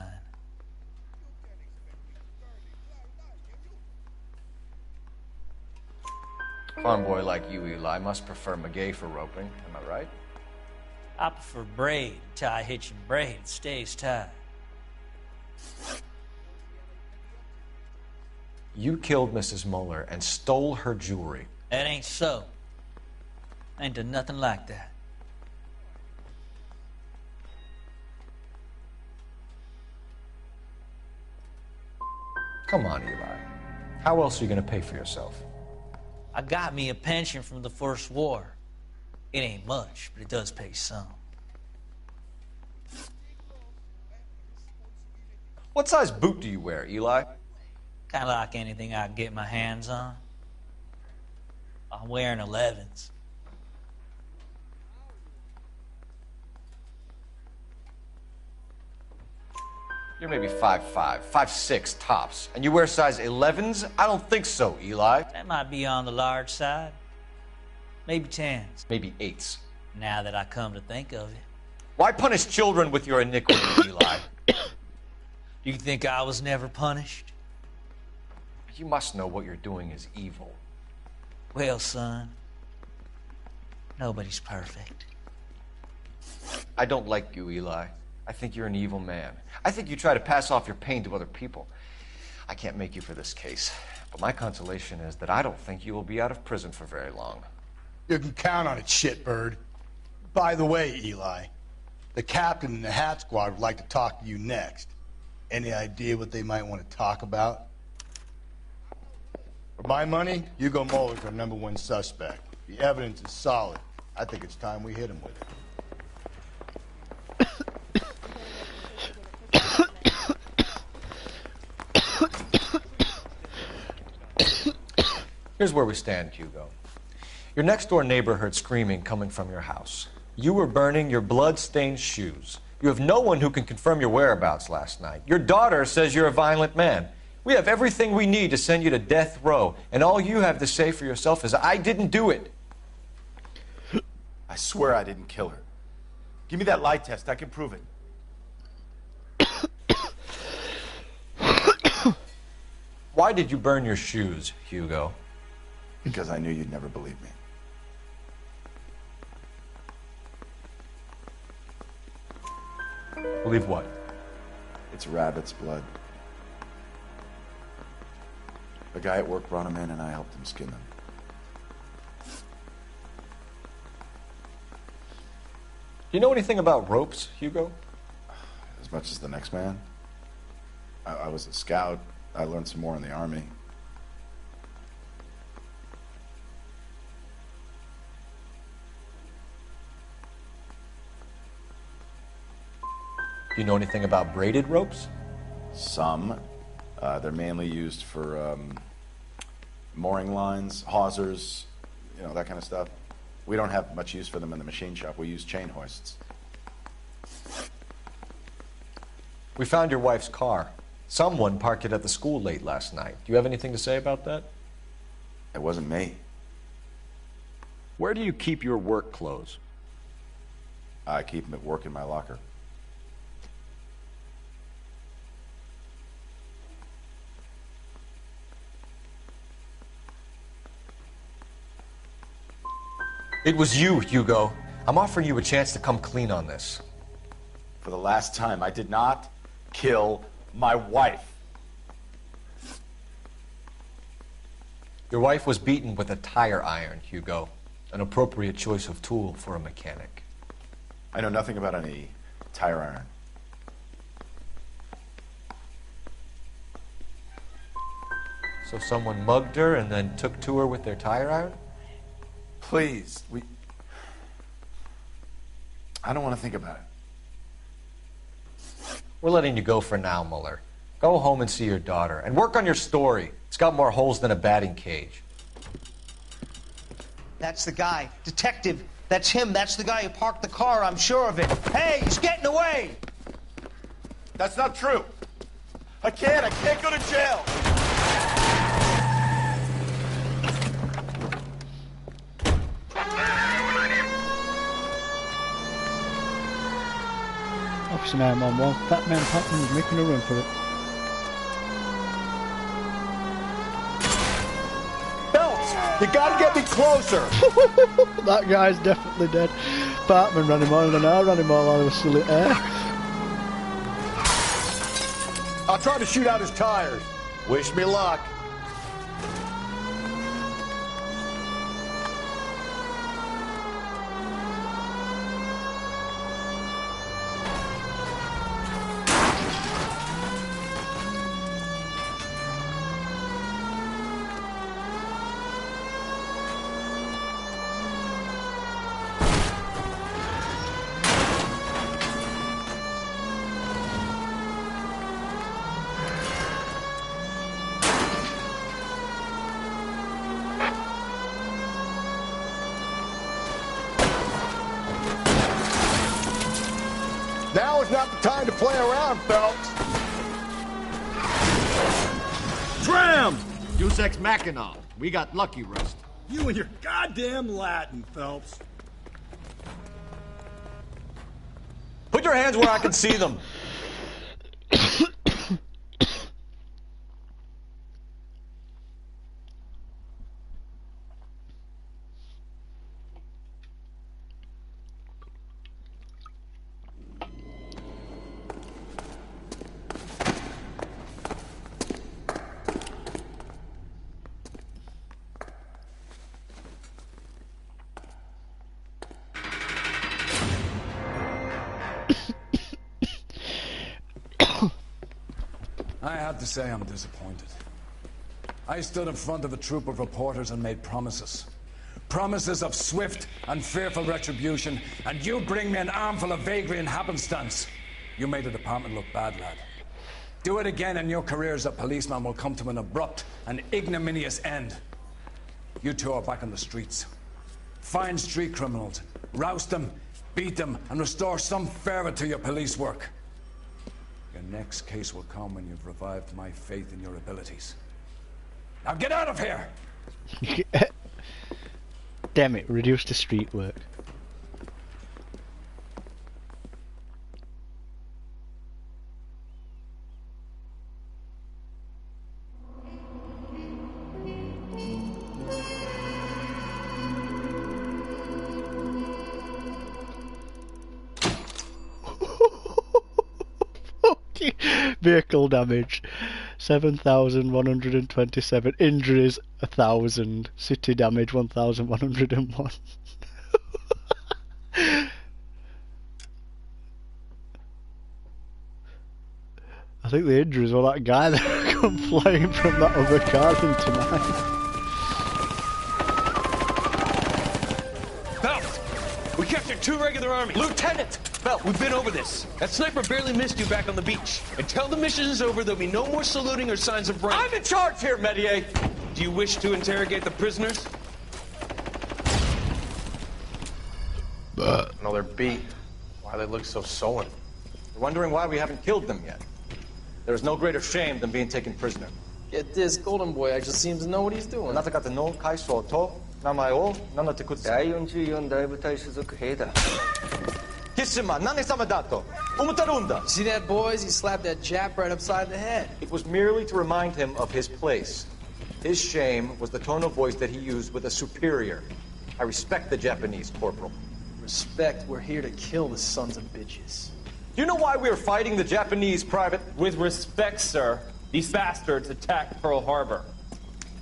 Farm boy like you, Eli, must prefer McGay for roping. Am I right? I prefer braid, tie, hitch, and braid. It stays tied. You killed Mrs. Moeller and stole her jewelry. That ain't so. I ain't done nothing like that. Come on, Eli. How else are you going to pay for yourself? I got me a pension from the First War. It ain't much, but it does pay some. What size boot do you wear, Eli? Kind of like anything I can get my hands on. I'm wearing 11s. You're maybe 5'5", 5'6", tops. And you wear size 11s? I don't think so, Eli. That might be on the large side. Maybe 10s. Maybe 8s. Now that I come to think of it. Why punish children with your iniquity, Eli? Do you think I was never punished? You must know what you're doing is evil. Well, son, nobody's perfect. I don't like you, Eli. I think you're an evil man. I think you try to pass off your pain to other people. I can't make you for this case, but my consolation is that I don't think you will be out of prison for very long. You can count on it, shitbird. By the way, Eli, the captain and the Hat Squad would like to talk to you next. Any idea what they might want to talk about? For my money, Hugo Muller's our #1 suspect. The evidence is solid. I think it's time we hit him with it. Here's where we stand, Hugo. Your next-door neighbor heard screaming coming from your house. You were burning your blood-stained shoes. You have no one who can confirm your whereabouts last night. Your daughter says you're a violent man. We have everything we need to send you to death row, and all you have to say for yourself is, I didn't do it. I swear I didn't kill her. Give me that lie test. I can prove it. Why did you burn your shoes, Hugo? Because I knew you'd never believe me. Believe what? It's rabbit's blood. A guy at work brought him in and I helped him skin them. Do you know anything about ropes, Hugo? As much as the next man. I was a scout. I learned some more in the Army. Do you know anything about braided ropes? Some. They're mainly used for mooring lines, hawsers, you know, that kind of stuff. We don't have much use for them in the machine shop. We use chain hoists. We found your wife's car. Someone parked it at the school late last night. Do you have anything to say about that? It wasn't me. Where do you keep your work clothes? I keep them at work in my locker. It was you, Hugo. I'm offering you a chance to come clean on this. For the last time, I did not kill my wife. Your wife was beaten with a tire iron, Hugo. An appropriate choice of tool for a mechanic. I know nothing about any tire iron. So someone mugged her and then took to her with their tire iron? Please, I don't want to think about it. We're letting you go for now, Mueller. Go home and see your daughter, and work on your story. It's got more holes than a batting cage. That's the guy. Detective. That's him. That's the guy who parked the car. I'm sure of it. Hey, he's getting away! That's not true. I can't go to jail. Officer 911, that man Patman's making a run for it. Phelps, you gotta get me closer. That guy's definitely dead. Patman ran him on and I ran him all while he was still in air. I'll try to shoot out his tires. Wish me luck. Now is not the time to play around, Phelps. Dram! Deus Ex Machina. We got lucky, Rust. You and your goddamn Latin, Phelps. Put your hands where I can see them. I have to say I'm disappointed. I stood in front of a troop of reporters and made promises. Promises of swift and fearful retribution, and you bring me an armful of vagary and happenstance. You made the department look bad, lad. Do it again and your career as a policeman will come to an abrupt and ignominious end. You two are back on the streets. Find street criminals, roust them, beat them, and restore some fervor to your police work. Your next case will come when you've revived my faith in your abilities. Now get out of here! Damn it, reduce to street work. Vehicle damage 7,127, injuries 1,000, city damage 1,101. I think the injuries were that guy that come flying from that other car into mine. Phelps! We captured 2 regular army. Lieutenant! Phelps, we've been over this. That sniper barely missed you back on the beach. Until the mission is over, there'll be no more saluting or signs of rank. I'm in charge here, Medier! Do Do you wish to interrogate the prisoners? No, they're beat. Why they look so sullen? You're wondering why we haven't killed them yet. There is no greater shame than being taken prisoner. Get this, Golden Boy actually seems to know what he's doing. See that, boys? He slapped that Jap right upside the head. It was merely to remind him of his place. His shame was the tone of voice that he used with a superior. I respect the Japanese, Corporal. Respect, we're here to kill the sons of bitches. Do you know why we are fighting the Japanese, Private? With respect, sir, these bastards attacked Pearl Harbor.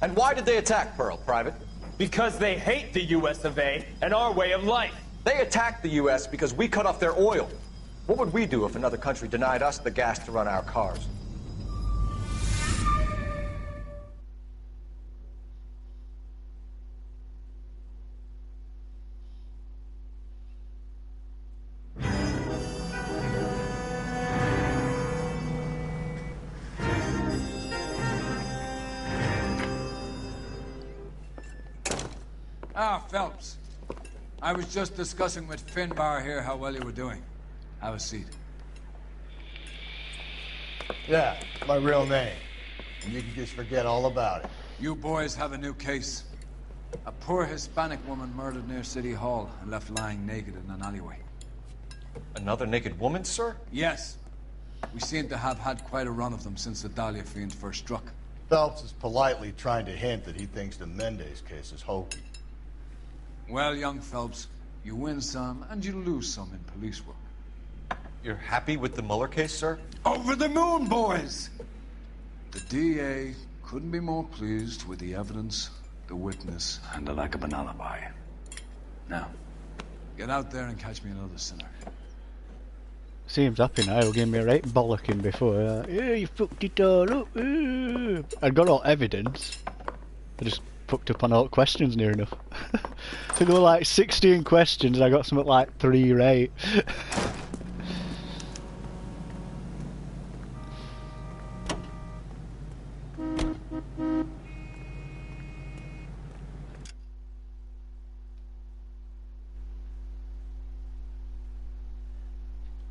And why did they attack Pearl, Private? Because they hate the US of A and our way of life. They attacked the U.S. because we cut off their oil. What would we do if another country denied us the gas to run our cars? Ah, Phelps. I was just discussing with Finbar here how well you were doing. Have a seat. Yeah, my real name. And you can just forget all about it. You boys have a new case. A poor Hispanic woman murdered near City Hall and left lying naked in an alleyway. Another naked woman, sir? Yes. We seem to have had quite a run of them since the Dahlia fiend first struck. Phelps is politely trying to hint that he thinks the Mendez case is hokey. Well, young Phelps, you win some and you lose some in police work. You're happy with the Mueller case, sir? Over the moon, boys! The DA couldn't be more pleased with the evidence, the witness, and the lack of an alibi. Now, get out there and catch me another sinner. Seems happy now, he'll give me a right bollocking before. Yeah, you fucked it all up. I'd got all evidence. I just fucked up on all questions near enough. There were like 16 questions, I got something like 3 right.